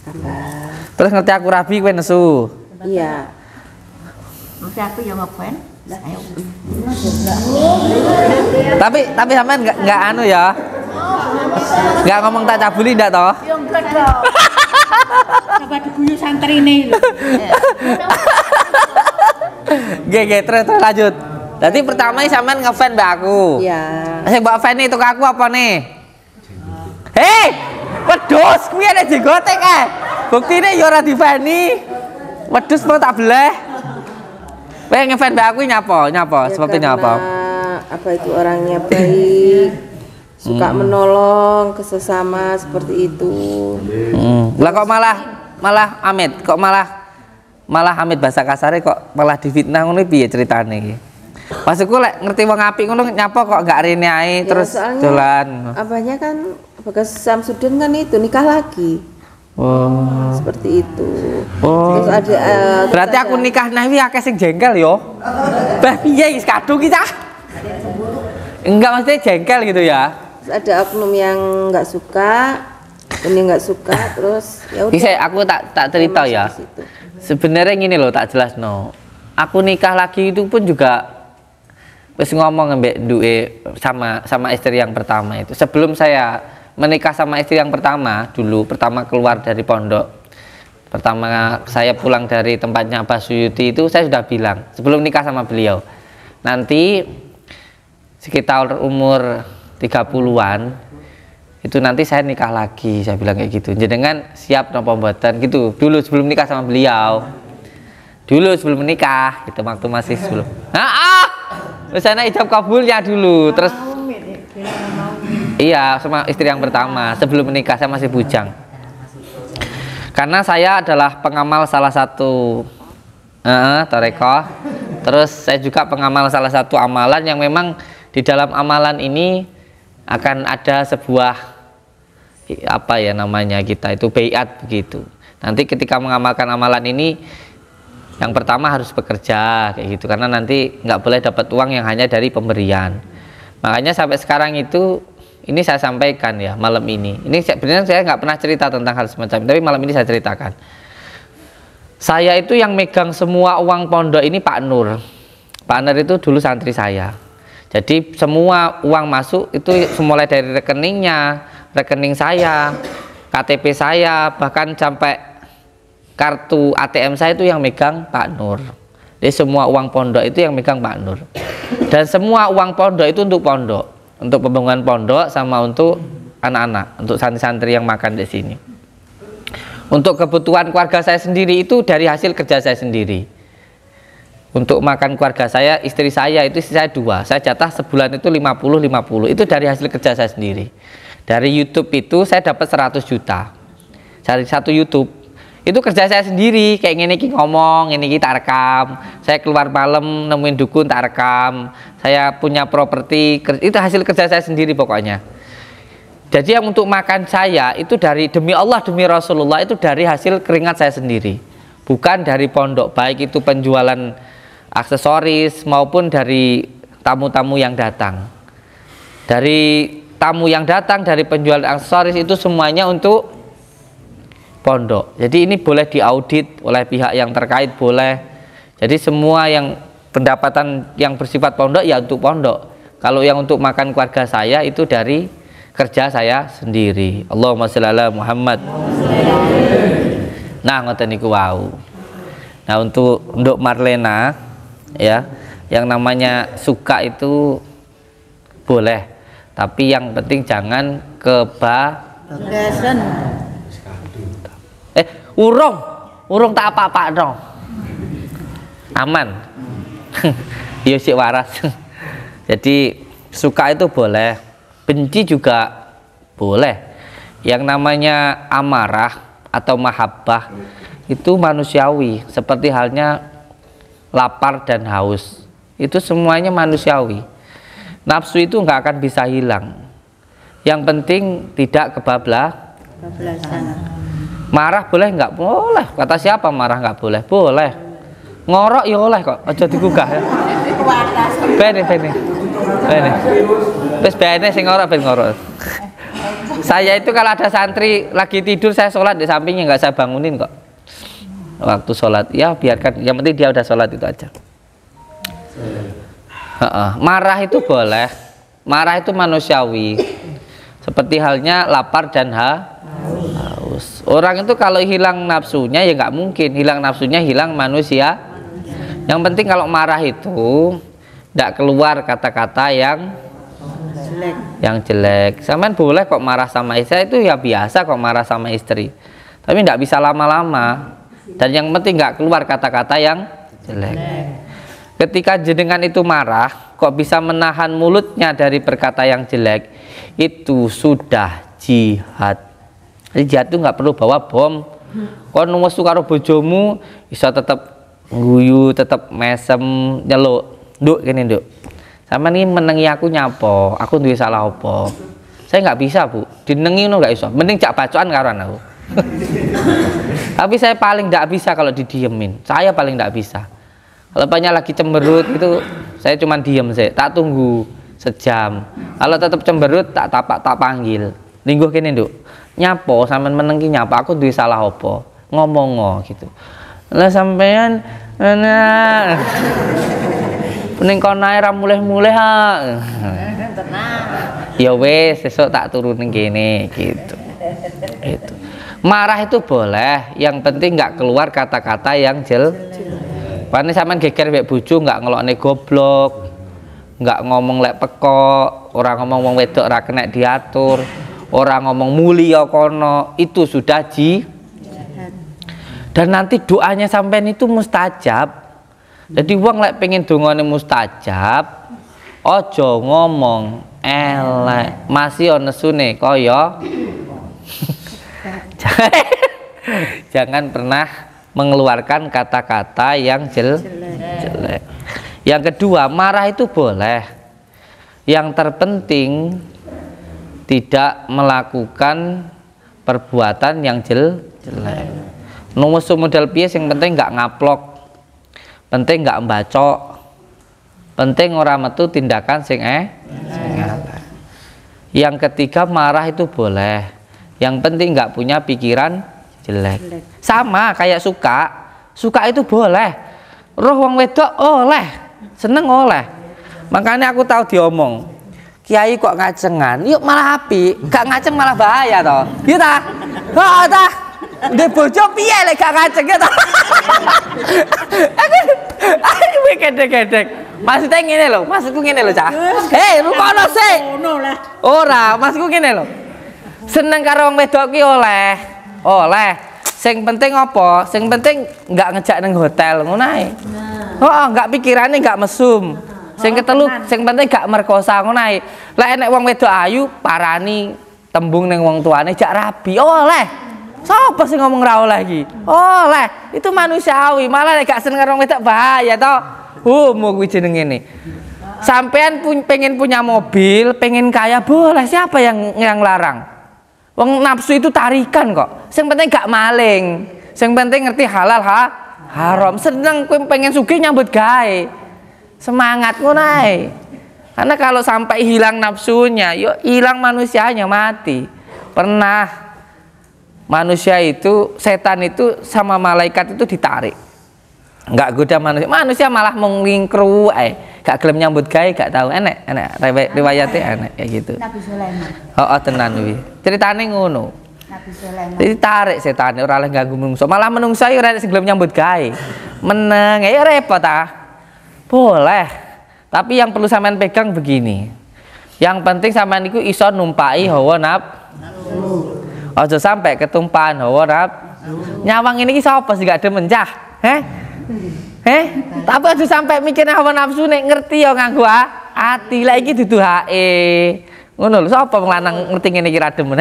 abah. Terus ngerti aku rabi kowe nesu. Iya. mesti aku yang ngefan. Ayo. Tapi sampean enggak anu ya. Enggak ngomong tak cabuli ndak toh? Yo enggak dong. Coba diguyu santrine lho. Nggih, terus lanjut. Jadi pertama sampean ngefan mbak aku. Iya. Sing mbak fan itu aku apa nih? Hei, wedhus kuwi ana jenggote kae. Buktine ya ora difani. Wedhus mau tak beleh. Kowe ngefan mbak aku nyapa? Ya, Sebabnya nyapa? Apa itu orangnya baik, suka menolong ke sesama seperti itu. Lah kok malah Amit, kok malah Amit bahasa kasare kok malah difitnah ngono piye ceritane iki? Maksudku lek ngerti wong apik ngono nyapa kok gak rene ae terus dolan. Abahnya kan Bagas Samsudin kan itu nikah lagi. Oh. Seperti itu. Oh. Terus ada Berarti aku nikah nah wi akeh sing jengkel yo. Bah piye wis kadung iki cah? Enggak maksudnya jengkel gitu ya. terus ada oknum yang nggak suka, ini nggak suka, terus ya udah. Bisa aku tak cerita ya. Sebenarnya gini loh tak jelas no. Aku nikah lagi itu pun juga wis ngomong mbek duwe sama istri yang pertama itu. Sebelum saya menikah sama istri yang pertama dulu, pertama keluar dari pondok, pertama saya pulang dari tempatnya Mbak Suyuti itu saya sudah bilang sebelum nikah sama beliau, nanti sekitar umur 30-an itu nanti saya nikah lagi, saya bilang kayak gitu. Jenengan siap nopo mboten gitu dulu sebelum nikah sama beliau. Dulu sebelum menikah gitu, waktu masih sebelum. Terus saya ijab kabulnya dulu, terus iya sama istri yang pertama sebelum menikah saya masih bujang. Karena saya adalah pengamal salah satu tarekoh. Terus saya juga pengamal salah satu amalan yang memang di dalam amalan ini akan ada sebuah apa ya namanya kita itu baiat begitu. Nanti ketika mengamalkan amalan ini yang pertama harus bekerja kayak gitu, karena nanti nggak boleh dapat uang yang hanya dari pemberian. Makanya sampai sekarang itu ini saya sampaikan ya malam ini. Ini sebenarnya saya nggak pernah cerita tentang hal semacam, tapi malam ini saya ceritakan. Saya itu yang megang semua uang pondok ini Pak Nur. Pak Nur itu dulu santri saya. Jadi semua uang masuk itu mulai dari rekeningnya, rekening saya, KTP saya, bahkan sampai kartu ATM saya itu yang megang Pak Nur. Jadi semua uang pondok itu yang megang Pak Nur. Dan semua uang pondok itu untuk pondok, untuk pembangunan pondok sama untuk anak-anak, untuk santri-santri yang makan di sini. Untuk kebutuhan keluarga saya sendiri itu dari hasil kerja saya sendiri. Untuk makan keluarga saya, istri saya itu istri saya 2. Saya jatah sebulan itu 50-50. Itu dari hasil kerja saya sendiri. Dari YouTube itu saya dapat 100 juta. Dari satu YouTube. Itu kerja saya sendiri, kayak gini ngomong, ini kita rekam. Saya keluar malam nemuin dukun tak rekam. Saya punya properti, itu hasil kerja saya sendiri pokoknya. Jadi yang untuk makan saya itu dari demi Allah demi Rasulullah itu dari hasil keringat saya sendiri. Bukan dari pondok, baik itu penjualan aksesoris maupun dari tamu-tamu yang datang. Dari tamu yang datang, dari penjualan aksesoris itu semuanya untuk pondok. Jadi ini boleh diaudit oleh pihak yang terkait, boleh. Jadi semua yang pendapatan yang bersifat pondok ya untuk pondok. Kalau yang untuk makan keluarga saya itu dari kerja saya sendiri. Allahumma sholli ala Muhammad. Nah, ngoten niku wau. Nah, untuk Marlena ya, yang namanya suka itu boleh. Tapi yang penting jangan Bagasan. urung tak apa-apa dong. Aman. Ya sik waras. Jadi suka itu boleh, benci juga boleh. Yang namanya amarah atau mahabbah itu manusiawi, seperti halnya lapar dan haus. Itu semuanya manusiawi. Nafsu itu nggak akan bisa hilang. Yang penting tidak kebablasan. Marah boleh nggak? Boleh. Kata siapa marah nggak boleh? Boleh. Ngorok ya oleh kok. Aja digugah ya. Bene. Terus bene sing ngorok ben ngorok. Saya itu kalau ada santri lagi tidur saya sholat di sampingnya nggak saya bangunin kok. Waktu sholat ya biarkan. Yang penting dia udah sholat itu aja. Marah itu boleh. Marah itu manusiawi. Seperti halnya lapar dan haus. Orang itu kalau hilang nafsunya ya nggak mungkin. Hilang nafsunya hilang manusia. Yang penting kalau marah itu tidak keluar kata-kata yang jelek. Sampean boleh kok marah sama istri, itu ya biasa kok marah sama istri. Tapi tidak bisa lama-lama. Dan yang penting nggak keluar kata-kata yang jelek. Ketika jenengan itu marah, kok bisa menahan mulutnya dari berkata yang jelek, itu sudah jihad. Jadi jihad itu nggak perlu bawa bom. Kau numus karo bojomu, bisa tetap guyu, tetap mesem, nyeluk, nduk gini nduk. Sama nih menengi aku nyapo, aku duwe salah apa? Saya nggak bisa bu, dinengi nu nggak iso. Mending jak bacoan karuan aku. Tapi saya paling nggak bisa kalau didiemin. Saya paling nggak bisa. Kalau banyak lagi cemberut itu, saya cuma diem sih, tak tunggu sejam. Kalau tetap cemberut, tak panggil. Lingguh kene nduk. Nyapo sampean menengi nyapo, aku duwe salah apa? Ngomong gitu. Lah sampean nah ning kono ae ra mulih-mulih ha. Ya wis sesuk tak turun ning kene gitu. Itu. Marah itu boleh, yang penting nggak keluar kata-kata yang Pane sampean geger mbek bojo nggak ngelokne goblok, nggak ngomong lek pekok, orang ngomong wong wedok ora kena diatur, orang ngomong mulia kono, itu sudah dan nanti doanya sampean itu mustajab. Jadi wong lek pengen dongane mustajab, ojo ngomong elek, masih ono nesune kaya Jangan pernah mengeluarkan kata-kata yang jelek. Yang kedua, marah itu boleh. Yang terpenting tidak melakukan perbuatan yang jelek. Numus model piye yang penting nggak ngaplok, penting nggak mbacok, penting ora metu tindakan sing Yang ketiga, marah itu boleh, yang penting nggak punya pikiran jelek. Sama kayak suka itu boleh, roh wong wedok oleh, seneng oleh. Makanya aku tahu diomong, kiai kok ngacengan, yuk malah api, gak ngaceng malah bahaya toh. Yuk ta, oh ta, de bojo piye lek gak ngaceng ya toh. Aku gedek-gedek. Maksudnya ngene lho, maksudku ngene lho, Cak. Hei, rukono sik. Ora, maksudku ngene lho. Seneng karo wong wedok ki oleh. Sing penting apa? Sing penting nggak ngejak nang hotel ngono ae. Oh, nggak pikirane nggak mesum. Sing ketelu, sing penting gak merkosa ngono ae. Lek enek wong wedok ayu parani tembung ning wong tuane jak rabi. Oleh. Sopo sing ngomong ra oleh iki? Oleh. Itu manusiawi. Malah lek gak seneng karo wong wedok bahaya toh. Mau kuwi jenenge ngene. Sampean pengen punya mobil, pengen kaya boleh. Siapa yang larang? Wong nafsu itu tarikan kok. Sing penting gak maling. Sing penting ngerti halal haram. Seneng kowe pengen sugih nyambut gawe. Semangat ngono ae. Karena kalau sampai hilang nafsunya, yuk hilang manusianya, mati. Pernah manusia itu, setan itu sama malaikat itu ditarik. Enggak goda manusia. Manusia malah menglingkru ae. Gak gelem nyambut gawe, gak tahu enek riwayate enek kayak gitu. Nabi Sulaiman. Oh, tenan kuwi. Ceritane ngono. Nabi Sulaiman. Jadi tarik setan ora oleh ganggu menungso. Malah menungso ora sing gelem nyambut gawe. Meneng ya repot ah. Boleh, tapi yang perlu sampean pegang begini. Yang penting sampean iku iso numpai hawa nafsu. Aja sampai ketumpahan hawa nafsu. Nyawang ini sapa sih gak demen cah? Tapi aja sampai mikir hawa nafsu nek ngerti ya nganggo ati. Lah iki dudu hake. Ngono lho, sapa wong lanang ngerti ngene iki ra demen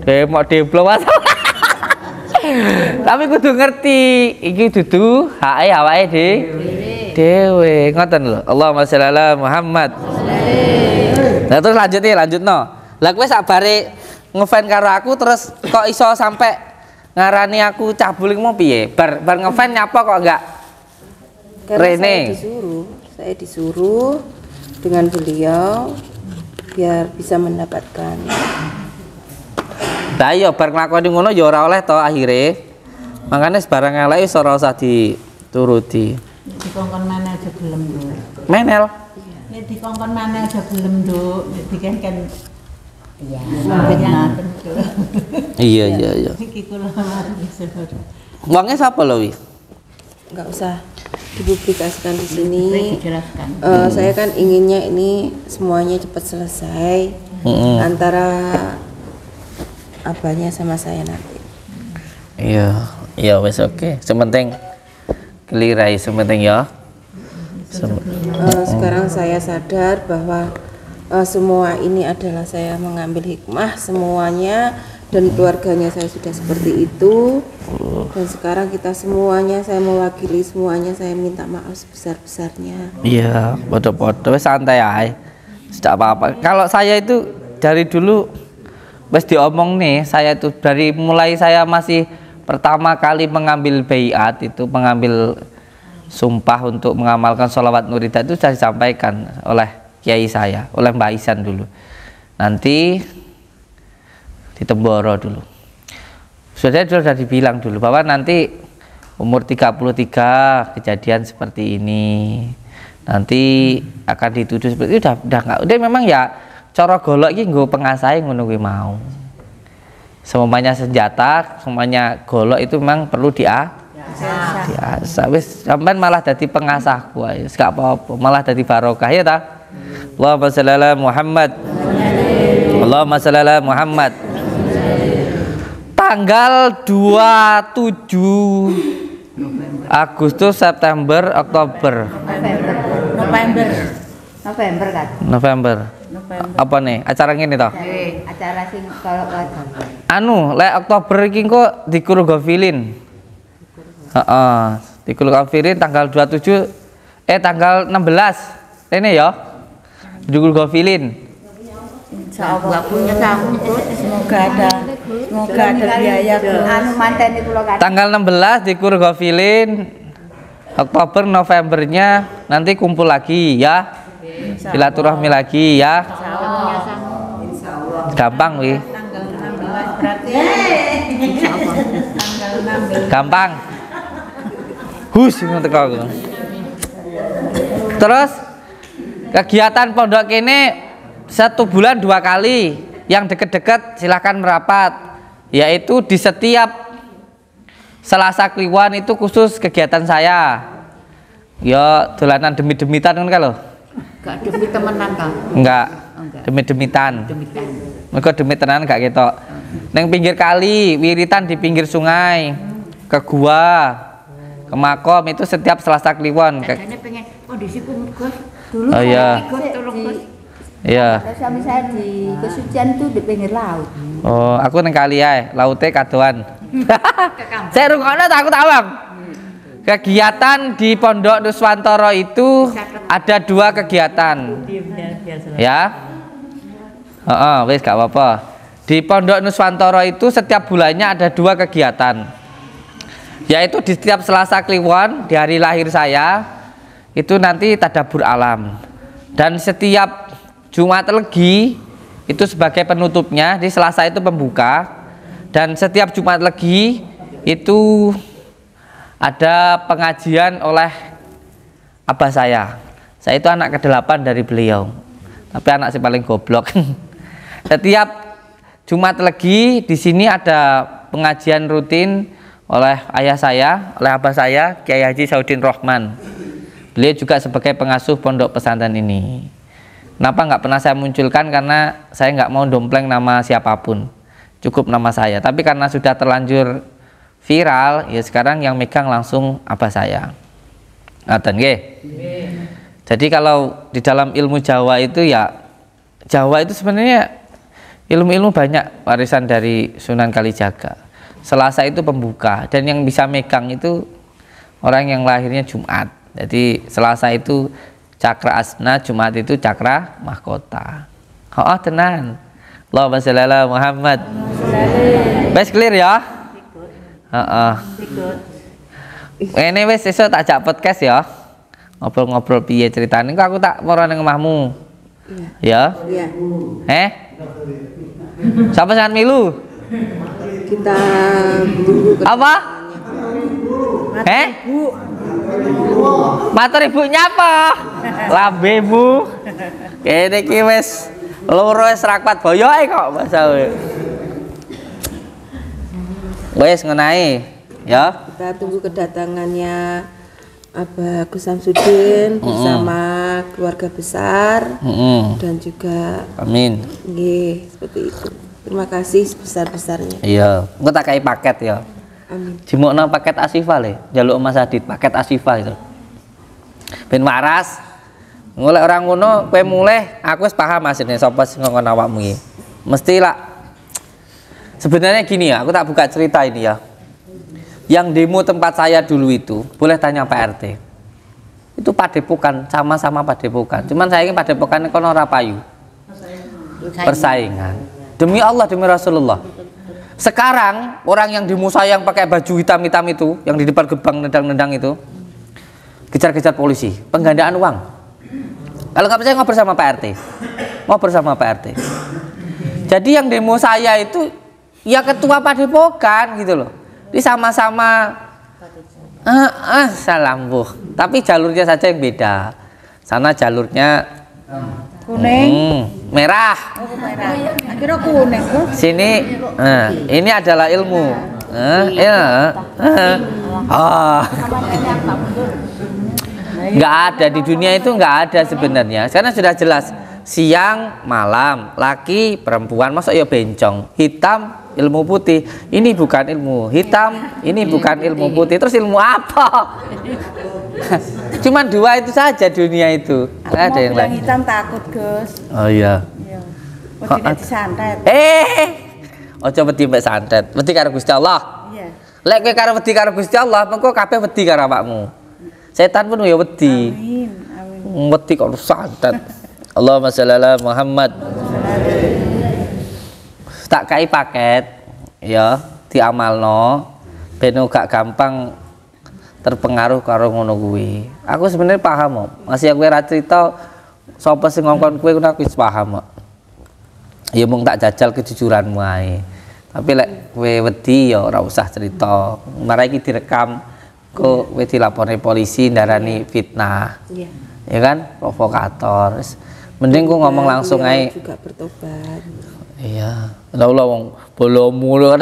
Demok deblo Tapi kudu ngerti iki dudu hake awake dewe, ngoten lho. Allahumma sholli ala Muhammad. Nah terus lanjutno. Lah kowe sabare ngefan karo aku terus kok iso sampai ngarani aku cabul mau piye? Bar ngefan nyapa kok enggak? Karena saya disuruh dengan beliau biar bisa mendapatkan. Lah iya bar nglakoni ngono ya ora oleh to akhire. Makane sebarang elek iso ora usah dituruti. Dikongkon mana aja gelem lho. Menel. Nek dikongkon mana aja gelem lho, nek dikenken iya. Iya. Iki kula mari seluruh. Wonge sapa lho wi? Enggak usah dipublikasikan di sini. Dijelaskan. Saya kan inginnya ini semuanya cepat selesai antara abahnya sama saya nanti. Iya wes oke. Sementing kelirai sementing ya. Sekarang saya sadar bahwa semua ini adalah saya mengambil hikmah semuanya dan keluarganya saya sudah seperti itu. Dan sekarang kita semuanya, saya mewakili semuanya, saya minta maaf sebesar-besarnya. Iya, podo-podo santai aja. Tidak apa-apa. Kalau saya itu dari dulu wes diomong nih, saya itu dari mulai saya masih pertama kali mengambil baiat itu, mengambil sumpah untuk mengamalkan sholawat nurida itu sudah disampaikan oleh kiai saya, oleh Mbak Isan dulu. Nanti di Temboro dulu. Sudah dibilang dulu bahwa nanti umur 33 kejadian seperti ini. Nanti akan dituduh seperti itu udah memang ya cara golok iki nggo pengasahe ngono kuwi mau. Semuanya senjata, semuanya golok itu memang perlu diasah. Wis sampean malah dadi pengasahku ae. Gak apa-apa, malah dadi barokah ya ta. Allahumma sholli ala Muhammad. Allahumma sholli ala Muhammad. Tanggal 27 Agustus, September, Oktober. November kan? November. Apa nih? Acara ngene toh? Acara sing kalau wajan. Anu, lek Oktober iki kok dikurugofilin. Heeh, dikurugofilin tanggal 27 tanggal 16. Rene ya. Dikurugofilin. Insyaallah punya kamu semoga ada biaya Anu manteni kula kan. Tanggal 16 dikurugofilin. Oktober Novembernya nanti kumpul lagi ya. Silaturahmi lagi ya. Gampang wi. Gampang. Hus ngono teko aku. Terus kegiatan pondok ini 1 bulan 2 kali. Yang deket-deket silahkan merapat. Yaitu di setiap Selasa Kliwon itu khusus kegiatan saya. Ya dolanan demi-demitan kan kalau? Gak demi temenan kan? Enggak. Enggak. Demi-demitan. Demikian. Mereka demi tenan gak ketok. Neng pinggir kali, wiritan di pinggir sungai, ke gua, ke makom itu setiap Selasa Kliwon. Adanya pengen kondisiku Gus. Dulu Oh, iya. Gus tolong Gus. Iya. Suami saya di kesucian tuh di pinggir laut. Oh, aku neng kali ya, laute kadoan. Saya rungokno tak aku tak bang. Kegiatan di Pondok Nuswantoro itu ada 2 kegiatan. Ya. Wis gak apa-apa. Di Pondok Nuswantoro itu setiap bulannya ada 2 kegiatan. Yaitu di setiap Selasa Kliwon di hari lahir saya itu nanti tadabbur alam. Dan setiap Jumat Legi itu sebagai penutupnya, di Selasa itu pembuka. Dan setiap Jumat Legi itu ada pengajian oleh abah saya. Saya itu anak ke-8 dari beliau. Tapi anak si paling goblok. Setiap Jumat Legi di sini ada pengajian rutin oleh ayah saya, oleh abah saya, Kiai Haji Saudin Rohman. Beliau juga sebagai pengasuh pondok pesantren ini. Kenapa nggak pernah saya munculkan? Karena saya nggak mau dompleng nama siapapun. Cukup nama saya, tapi karena sudah terlanjur viral, ya sekarang yang megang langsung abah saya. Ngaten nggih. Jadi kalau di dalam ilmu Jawa itu ya, Jawa itu sebenarnya ilmu-ilmu banyak warisan dari Sunan Kalijaga. Selasa itu pembuka, dan yang bisa megang itu orang yang lahirnya Jumat. Jadi Selasa itu cakra asna, Jumat itu cakra mahkota. Oh tenan. Allahumma sholli ala Muhammad. Wes clear ya? Ini wes esok tak ajak podcast ya. Ngobrol-ngobrol piye ceritane. Kok aku tak moro ning omahmu. Ya? Iya. Siapa sangat milu? Kita tunggu Apa? Matur ibunya apa? Lambemu. Kene iki wis loro wis rakpat boyoke kok basa kowe. Wis ngenae ya. Kita tunggu kedatangannya Abah Gus Samsudin bersama keluarga besar dan juga Amin. nggih, seperti itu. Terima kasih sebesar-besarnya. Iya, engko tak kai paket ya. Amin. Dimokno paket Asifa le, njaluk Mas Adit paket Asifa itu. Ben waras. Ngolek orang ngono kowe mulih, aku wis paham asline sapa sing ngongkon awakmu iki. Mesti lah. Sebenarnya gini ya, aku tak buka cerita ini ya. Yang demo tempat saya dulu itu, boleh tanya Pak RT. Itu Padepokan, sama-sama Padepokan. Cuman saya ini Padepokan kono ora payu. Persaingan. Demi Allah, demi Rasulullah. Sekarang orang yang demo saya yang pakai baju hitam-hitam itu, yang di depan gerbang nendang-nendang itu, kejar-kejar polisi, penggandaan uang. Kalau nggak percaya ngobrol sama Pak RT, ngobrol sama Pak RT. Jadi yang demo saya itu ya ketua Padepokan gitu loh. Ini sama-sama salam buh. Tapi jalurnya saja yang beda. Sana jalurnya kuning, merah. Oh, merah. Akhirnya kuning. Sini, ini adalah ilmu. Nggak ada di dunia itu, nggak ada sebenarnya. Karena sudah jelas siang, malam, laki, perempuan, masa ya bencong, hitam, ilmu putih. Ini bukan ilmu hitam, ini bukan ilmu putih. Terus ilmu apa? Cuman 2 itu saja dunia itu. Nggak ada yang lain. Hitam takut Gus. Oh iya. Wedi nek disantet. Aja wedi mbek santet. Wedi karo Gusti Allah. Iya. Lek kowe karo wedi karo Gusti Allah, mengko kabeh wedi karo awakmu. Setan pun ya wedi. Amin. Amin. Wedi kok santet. Allahumma sholli ala Muhammad. Tak kai paket ya diamalno ben gak gampang terpengaruh karo ngono kuwi. Aku sebenarnya paham kok. Masih aku ora cerita sapa sing ngongkon kowe aku wis paham kok. Ya mung tak jajal kejujuranmu ae. Tapi lek kowe wedi ya ora usah cerita. Mare iki direkam kok kowe dilapori polisi ndarani fitnah. Iya. Ya kan? Provokator. Mending ku ngomong langsung ae. Juga bertobat. Iya. Lah wong bolomu lho.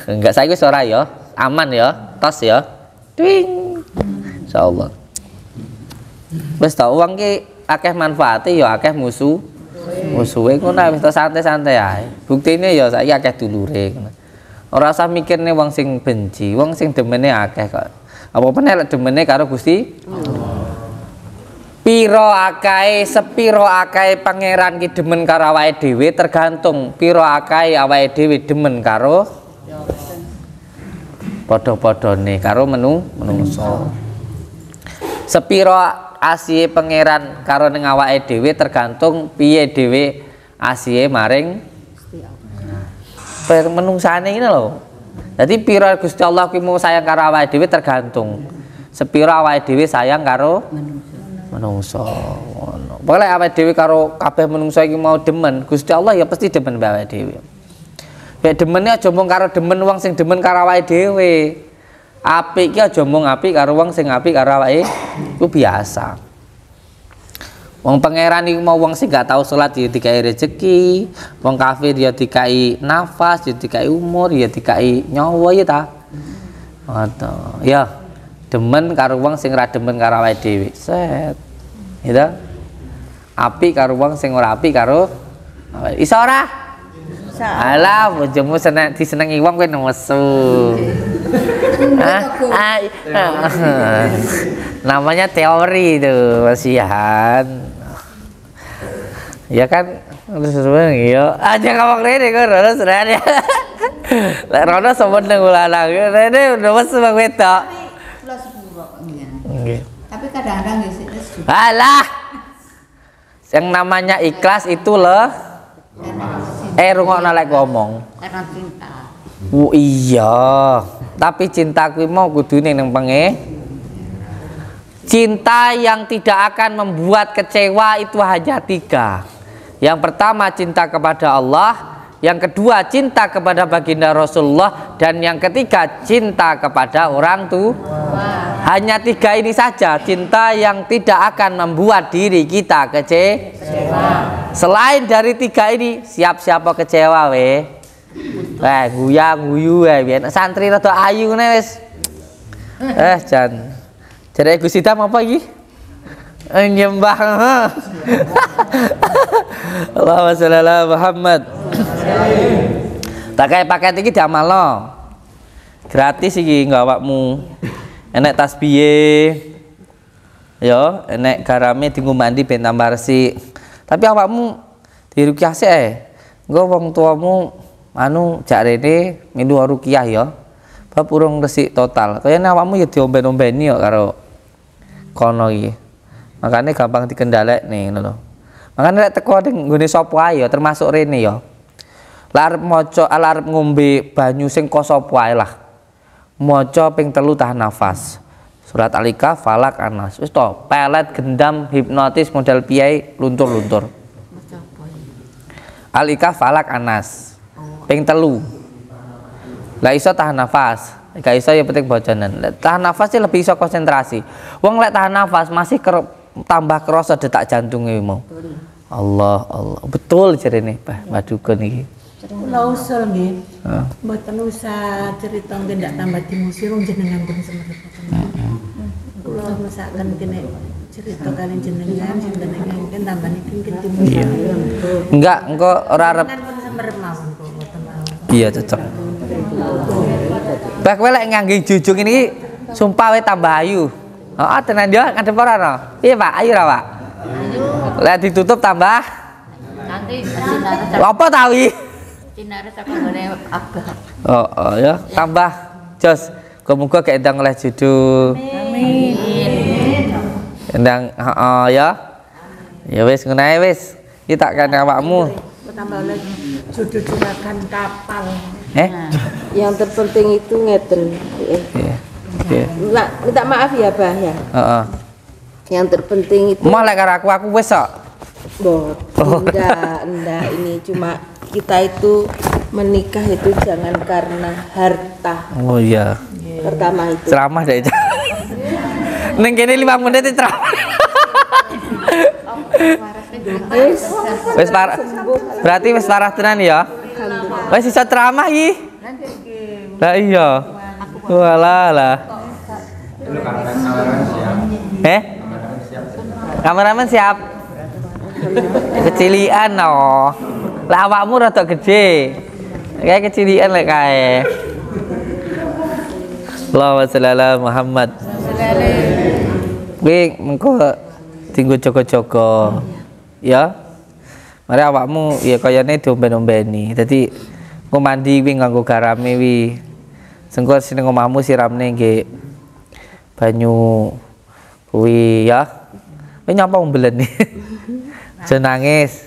Enggak saya wis ora ya. Aman ya. Tos ya. Twing. Insyaallah. Wis ta uang ki akeh manfaate ya akeh musuhe ngono wis ta santai-santai ae. Buktine ya saiki akeh dulure. Ora usah mikirne wong sing benci, wong sing demene akeh kok. Apa meneh lek demene karo Gusti piro akae sepiro akae pangeran ki demen karo awake dhewe tergantung piro akae awake dhewe demen karo padha-padhane karo menungso. Sepiro asihe pangeran karo ning awake dhewe tergantung piye dhewe asihe maring menungsane ngene lho. Dadi piro Gusti Allah kuwi mau sayang karo awake dhewe tergantung sepiro awake dhewe sayang karo menungso ngono. Pokoke awake dhewe karo kabeh menungso iki mau demen, Gusti Allah ya pasti demen awake dhewe. Ya demene aja mung karo demen wong sing demen karo awake dhewe. Apik ki aja mung apik karo wong sing apik karo awake, iku biasa. Wong pangeran iki mau wong sing gak tau salat ya dikai rezeki, wong kafir ya dikai nafas, ya dikai umur, ya dikai nyawa ya ta. Ngono. Ya. Demen karo wong sing ora demen karo awake dhewe. Set. Ya. Apik karo wong sing ora apik karo iso ora? Iso. Alah, bojomu disenengi wong kowe nesu. Namanya teori itu, Masihan. Ya kan sebenarnya ya aja ngomong rene kok Rono sebenarnya. Lek Rono somen nang lanang rene udah wes bang wedok. Tapi kadang-kadang ya sih. Alah. Yang namanya ikhlas itu loh. Rungokno lek ngomong. Karena cinta. Oh iya. Tapi cinta kuwi mau kudune ning penge. Cinta yang tidak akan membuat kecewa itu hanya 3. Yang pertama cinta kepada Allah, yang kedua cinta kepada baginda Rasulullah, dan yang ketiga cinta kepada orang tua. Hanya 3 ini saja cinta yang tidak akan membuat diri kita kecewa. Selain dari 3 ini siap-siap kecewa we. Guyu biyen santri rada ayu ngene wis. Jan. Jare Gus Idam apa iki? Nyembah. Allahumma sholli ala Muhammad. Tak kayak paket iki diamalno. Gratis iki nggo awakmu. Enek tasbih. Ya, enek garame dienggo mandi ben tambah resik. Tapi awakmu dirukyah sik. Engko wong tuamu anu jak rene milu rukyah ya. Bab urung resik total. Kayane awakmu ya diomben-ombeni kok karo kono iki. Makane gampang dikendhalekne ngono lho. Makane lek teko ning nggone sapa ae ya termasuk rene ya. Lah arep maca arep ngombe banyu sing kosop wae lah. Maca ping 3 tahan nafas. Surat Al-Kahf, Falak, Anas. Wis to, pelet, gendam, hipnotis model piye luntur-luntur. Al-Kahf, Falak, Anas. Ping 3. Lah iso tahan nafas. Gak iso ya penting boconan. Tahan nafas sih lebih iso konsentrasi. Wong lek tahan nafas masih tambah kerasa detak jantunge mau. Allah, Allah. Betul jarene Mbah Dukun iki. Kula usul nggih. Mboten usah cerita ndak tambah dimusi wong jenengan pun semeripatan. Kula masakan kene cerita kalian jenengan kan tambah niki dimusi. Enggak, engko ora arep. Iya cocok. Bah kowe lek ngangge jujung ini sumpah we tambah ayu. Heeh tenan yo ngadep ora no. Piye Pak? Ayu ra Pak? Ayu. Lek ditutup tambah Nanti sinar Apa tawi? sinar saka ngene abah. Oh ya, tambah jos. Muga gak endang oleh judul. Amin. Endang ya. Ya wis ngono ae wis. Iki tak kan awakmu. Tambah lagi judul juragan kapal. Yang terpenting itu ngeten. Iya. Minta maaf ya, Bah ya. Heeh. Yang terpenting itu Mau lek karo aku wis kok. enggak, ini cuma kita itu menikah itu jangan karena harta. Oh iya. Pertama itu. Ceramah deh. Neng kene 5 menit itu ceramah. Wis parah. Berarti wis parah tenan ya. Wis iso ceramah iki. Lah iya. Walah. Kameramen siap. Kecilian no. Lah awakmu rada gede. Kayak kecilian lek kae. Allahumma sholli ala Muhammad. Kuwi mengko tinggo jaga-jaga. Ya. Mari awakmu ya kayane diomben-ombeni. Dadi engko mandi kuwi nganggo garame wi. Sengko sing omahmu siramne nggih banyu kuwi ya. Kowe nyapa umbelen nih. Aja nangis.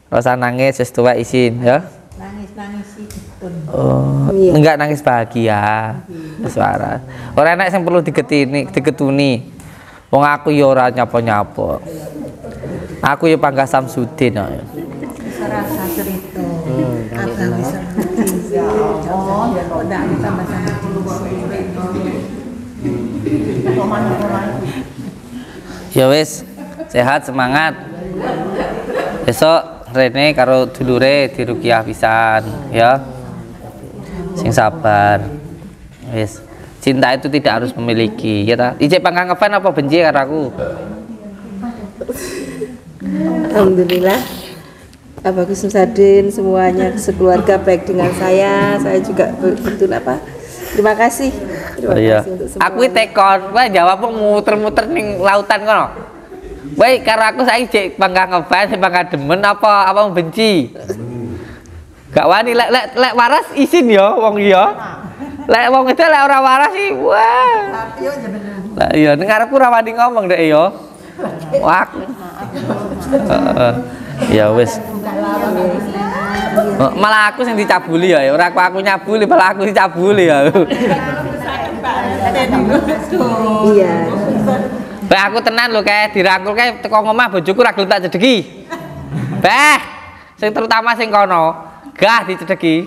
Rasa nangis wis tuwek isin ya. Nangis sikitun. Oh, enggak nangis bahagia. Suara. Ora enak sing perlu digetuni. Wong aku ya ora nyapa-nyapa. Aku ya Panggah Samsudin kok. Serasa cerita. Abah wis ngerti. Oh, kok ndak tambah-tambah. Ya wis, sehat semangat. Besok Rene karo dulure diruqyah pisan ya. Sing sabar. Wis. Cinta itu tidak harus memiliki, ya ta? Ijek pangkang ngefan apa benci karo aku? Alhamdulillah. Abah Kusum Sadin semuanya sekeluarga baik dengan saya juga betul apa? Terima kasih. Iya. Kasih untuk semua. Aku tekon, kowe jawab muter-muter ning lautan kono. Kowe karo aku saiki jek pangkang ngefan, pangkang demen apa benci? Gak wani lek waras isin ya wong iya. Lek wong itu lek ora waras sih, wah. Lah iya ning arepku ora wani ngomong dek ya. Wah. Ya wis. Malah aku sing dicabuli ya, ora aku nyabuli, malah aku dicabuli ya. Iya. Beh aku tenan lho kae dirangkul kae teko ngomah bojoku ra gelem tak cedeki. Beh, sing terutama sing kono, gah dicedeki.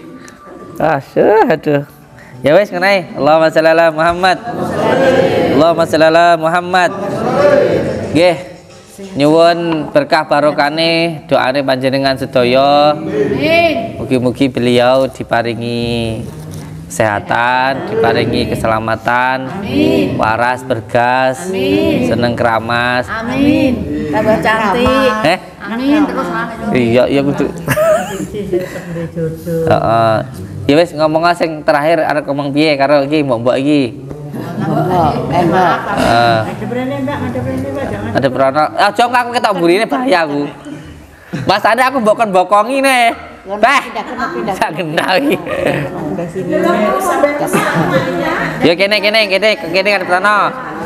Aduh. Ya wis ngene, Allahumma sholli ala Muhammad. Allahumma sholli ala Muhammad. Nggih. Nyuwun berkah barokane doane panjenengan sedaya. Amin. Mugi-mugi beliau diparingi kesehatan, diparingi keselamatan, amin. Waras bergas, amin. Seneng keramas, amin. Tambah cantik. Amin terus iya kudu. Heeh. Ya wis ngomong sing terakhir arep ngomong piye karo iki mbok-mbok iki. Ada perono. Aja aku ketok mburine bahaya aku. Mas ada aku bokon-bokongi nih. Beh. Sak genah iki. Ya kene kan perono.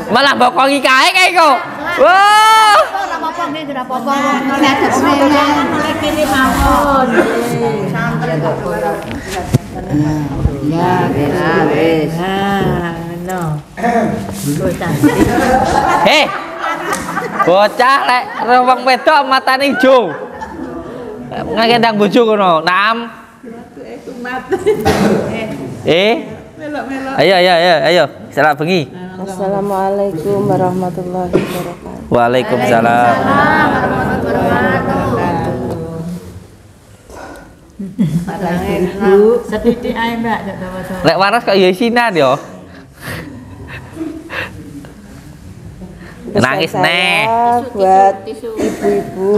Malah bokongi kae kae kok. Wah. ora apa-apa nggih ora apa-apa. Nek kene mawon. Ya, wis. No. Bocah lek wong wedok matane ijo. Ngekendang bojo kono. Naam. Ayo. Salam bengi. Assalamualaikum warahmatullahi wabarakatuh. Waalaikumsalam. Bu, setitik ae Mbak, Lek waras kok ya isinan yo. Nangis Pesan neh. saya buat ibu-ibu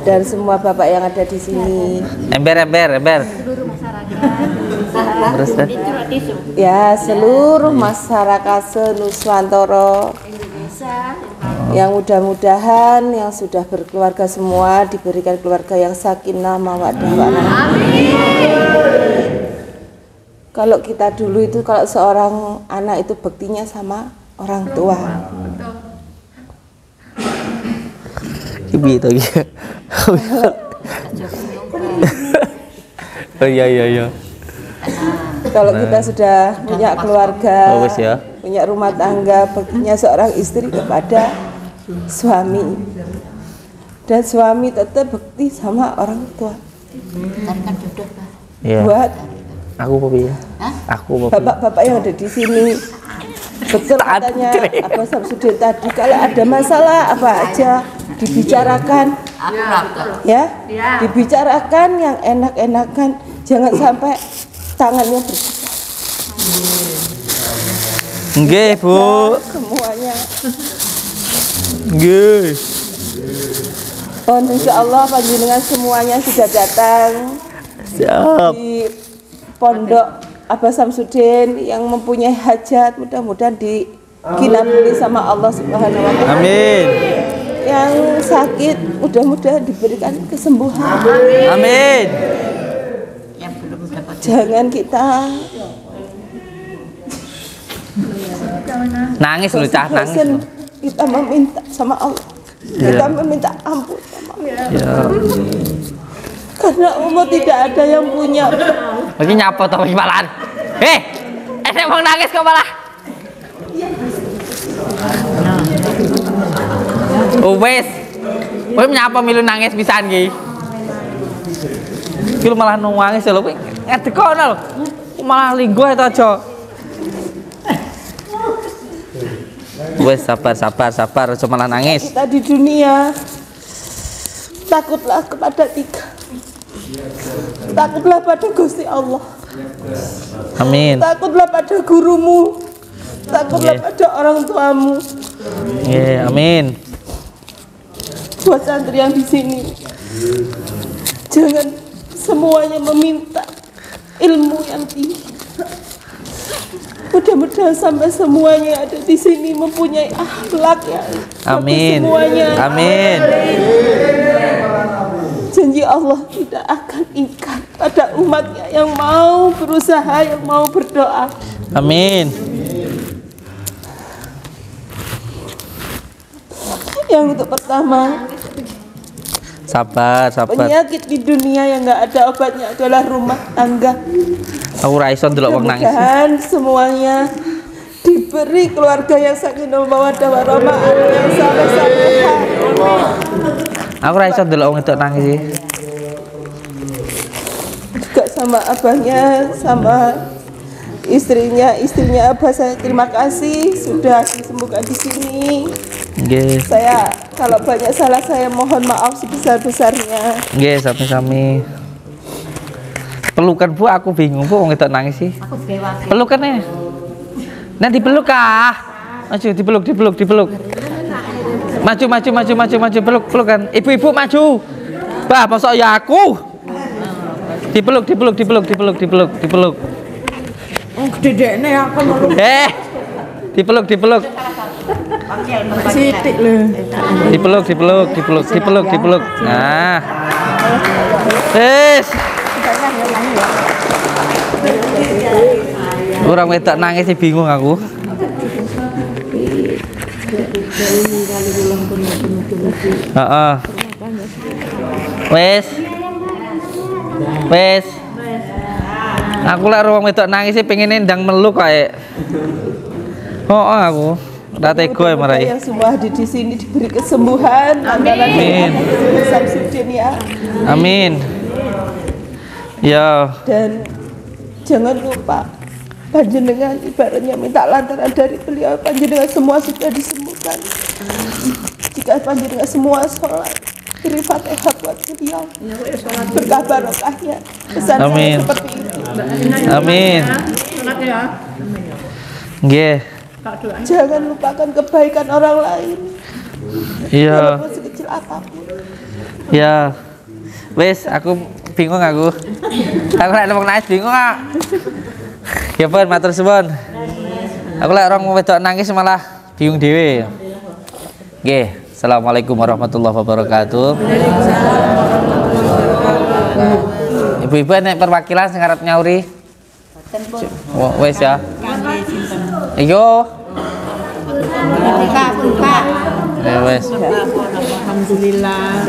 dan semua bapak yang ada di sini. Ember. Terus kan? Ya, seluruh masyarakat senuswantara Yang mudah-mudahan yang sudah berkeluarga semua diberikan keluarga yang sakinah mawaddah warahmah. Kalau kita dulu itu kalau seorang anak itu baktinya sama orang tua. Ibu itu gitu. Oh iya. Kalau kita sudah punya keluarga, punya rumah tangga, baktinya seorang istri kepada suami, dan suami tetap bakti sama orang tua. Buat aku Popi ya. Aku Popi. Bapak-bapak yang ada di sini, betul katanya Abah Samsudin tadi, kalau ada masalah apa aja dibicarakan, ya, dibicarakan yang enak-enakan, jangan sampai tangannya berpisah. Nggih, Bu. Semuanya. Nggih. Oh, insya Allah panjenengan semuanya sudah datang. Siap. Di Pondok Abah Samsudin yang mempunyai hajat, mudah-mudahan dikinabuli sama Allah Subhanahu wa Ta'ala. Amin. Yang sakit mudah-mudahan diberikan kesembuhan. Amin. Yang belum dapat Jangan kita Nangis lu Cah, nangis. bosan, kita meminta sama Allah. Kita meminta ampun sama Allah. Ya. Karena Allah tidak ada yang punya. Lagi nyapa to malahan. Enek mau nangis kok malah. Wes. Kowe nyapa milu nangis pisan ki. Ki malah nangis lho kowe. Ngedekono lho. Malah linggo to aja. Wes sabar, cuma malah nangis. Kita di dunia takutlah kepada tiga. Takutlah pada Gusti Allah. Amin. Takutlah pada gurumu. Takutlah pada orang tuamu. Amin. Buat santri yang di sini, jangan semuanya meminta ilmu yang tinggi. Mudah-mudahan sampai semuanya ada di sini mempunyai akhlak yang Amin. semuanya. Amin. Janji Allah tidak akan ingkar pada umatnya yang mau berusaha, yang mau berdoa. Amin. Yang untuk pertama, Sabar. penyakit di dunia yang nggak ada obatnya adalah rumah tangga. Aku ra iso ndelok wong nangis. Mudah-mudahan semuanya diberi keluarga yang sakinah mawaddah warahmah, yang saleh-salehah. Aku ra iso ndelok wong itu nangis sih. Juga sama abahnya, sama istrinya Abah, saya terima kasih sudah disembuhkan di sini. Nggih. Saya kalau banyak salah saya mohon maaf sebesar-besarnya. Nggih, sami-sami. Pelukan Bu, aku bingung Bu wong itu nangis sih. aku dewa. Pelukan ya. Nanti peluk ah. Maju dipeluk. Maju pelukan. Ibu-ibu maju. Bah, masa ya aku. Dipeluk. Dedekne aku meluk Dipeluk. sitik lho. Dipeluk. Nah. Wes. Orang wedok nangis sih bingung aku. Heeh. Wes. Aku lek orang wedok nangis sih pengen ndang meluk kae. Aku. Ora tega marai. Yang semua hadir di sini diberi kesembuhan. Amin. Samsudin ya. Amin. Ya. Dan jangan lupa panjenengan ibaratnya minta lantaran dari beliau, panjenengan semua sudah disembuhkan. Jika panjenengan semua sholat, beri Fatihah buat beliau. Berkah barokahnya. Pesan Amin. saya seperti itu. Amin. Nggih. Jangan lupakan kebaikan orang lain. Iya. Walaupun sekecil apapun. Ya. Wes, aku bingung aku. Aku lek wong nangis bingung ah. Ya pun matur suwun. Aku lek orang wedok nangis malah bingung dhewe. Nggih, assalamualaikum warahmatullahi wabarakatuh. Ibu-ibu nek perwakilan sing arep nyauri. Wes ya. Iyo. Buka. Ya wes. Alhamdulillah.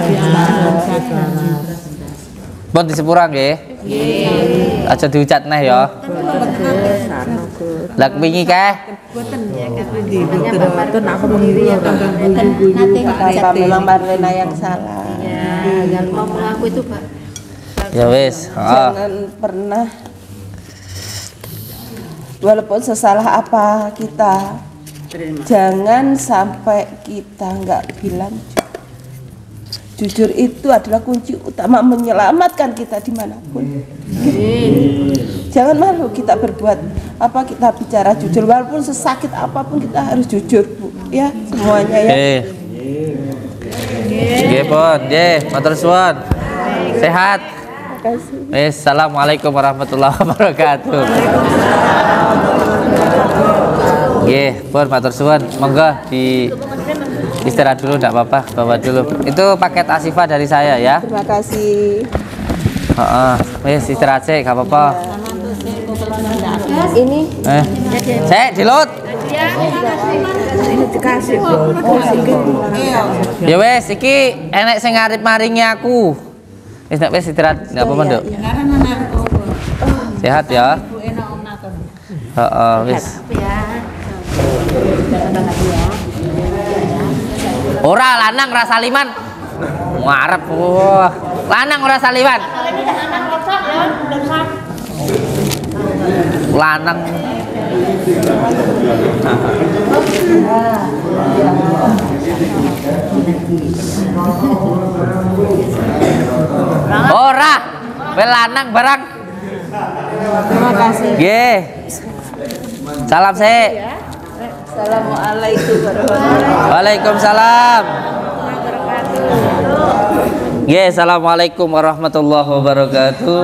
Pun disepura nggih. Nggih. Aja diucat neh ya. Lah wingi kae. Apa memang Marlena yang salah? Yang ngomong aku itu Pak. Ya wes. Jangan pernah, walaupun sesalah apa kita, jangan sampai kita nggak bilang jujur. Itu adalah kunci utama menyelamatkan kita dimanapun. Jangan malu kita berbuat apa, kita bicara jujur, walaupun sesakit apapun kita harus jujur, Bu, ya semuanya ya. Nggih pun, nggih, matur suwun. Sehat. Assalamualaikum warahmatullahi wabarakatuh. Nggih, pun matur suwun. Monggo di istirahat dulu, enggak apa-apa, bawa dulu. Itu paket Asifah dari saya ya. Terima kasih. Heeh, wis istirahat sih, enggak apa-apa. Ini Sik, dilut. Ya wes, iki enek sing ngarep maringi aku. Wis nek wis istirahat, enggak apa-apa, Nduk. Sehat ya. Heeh, wis. Ora lanang ora saliman. Ngarep. Wah, lanang ora saliman. Lanang. Ora, wel lanang barang. terima kasih. Nggih. Salam sik. Assalamualaikum warahmatullahi wabarakatuh. Waalaikumsalam. Nggih, assalamualaikum warahmatullahi wabarakatuh.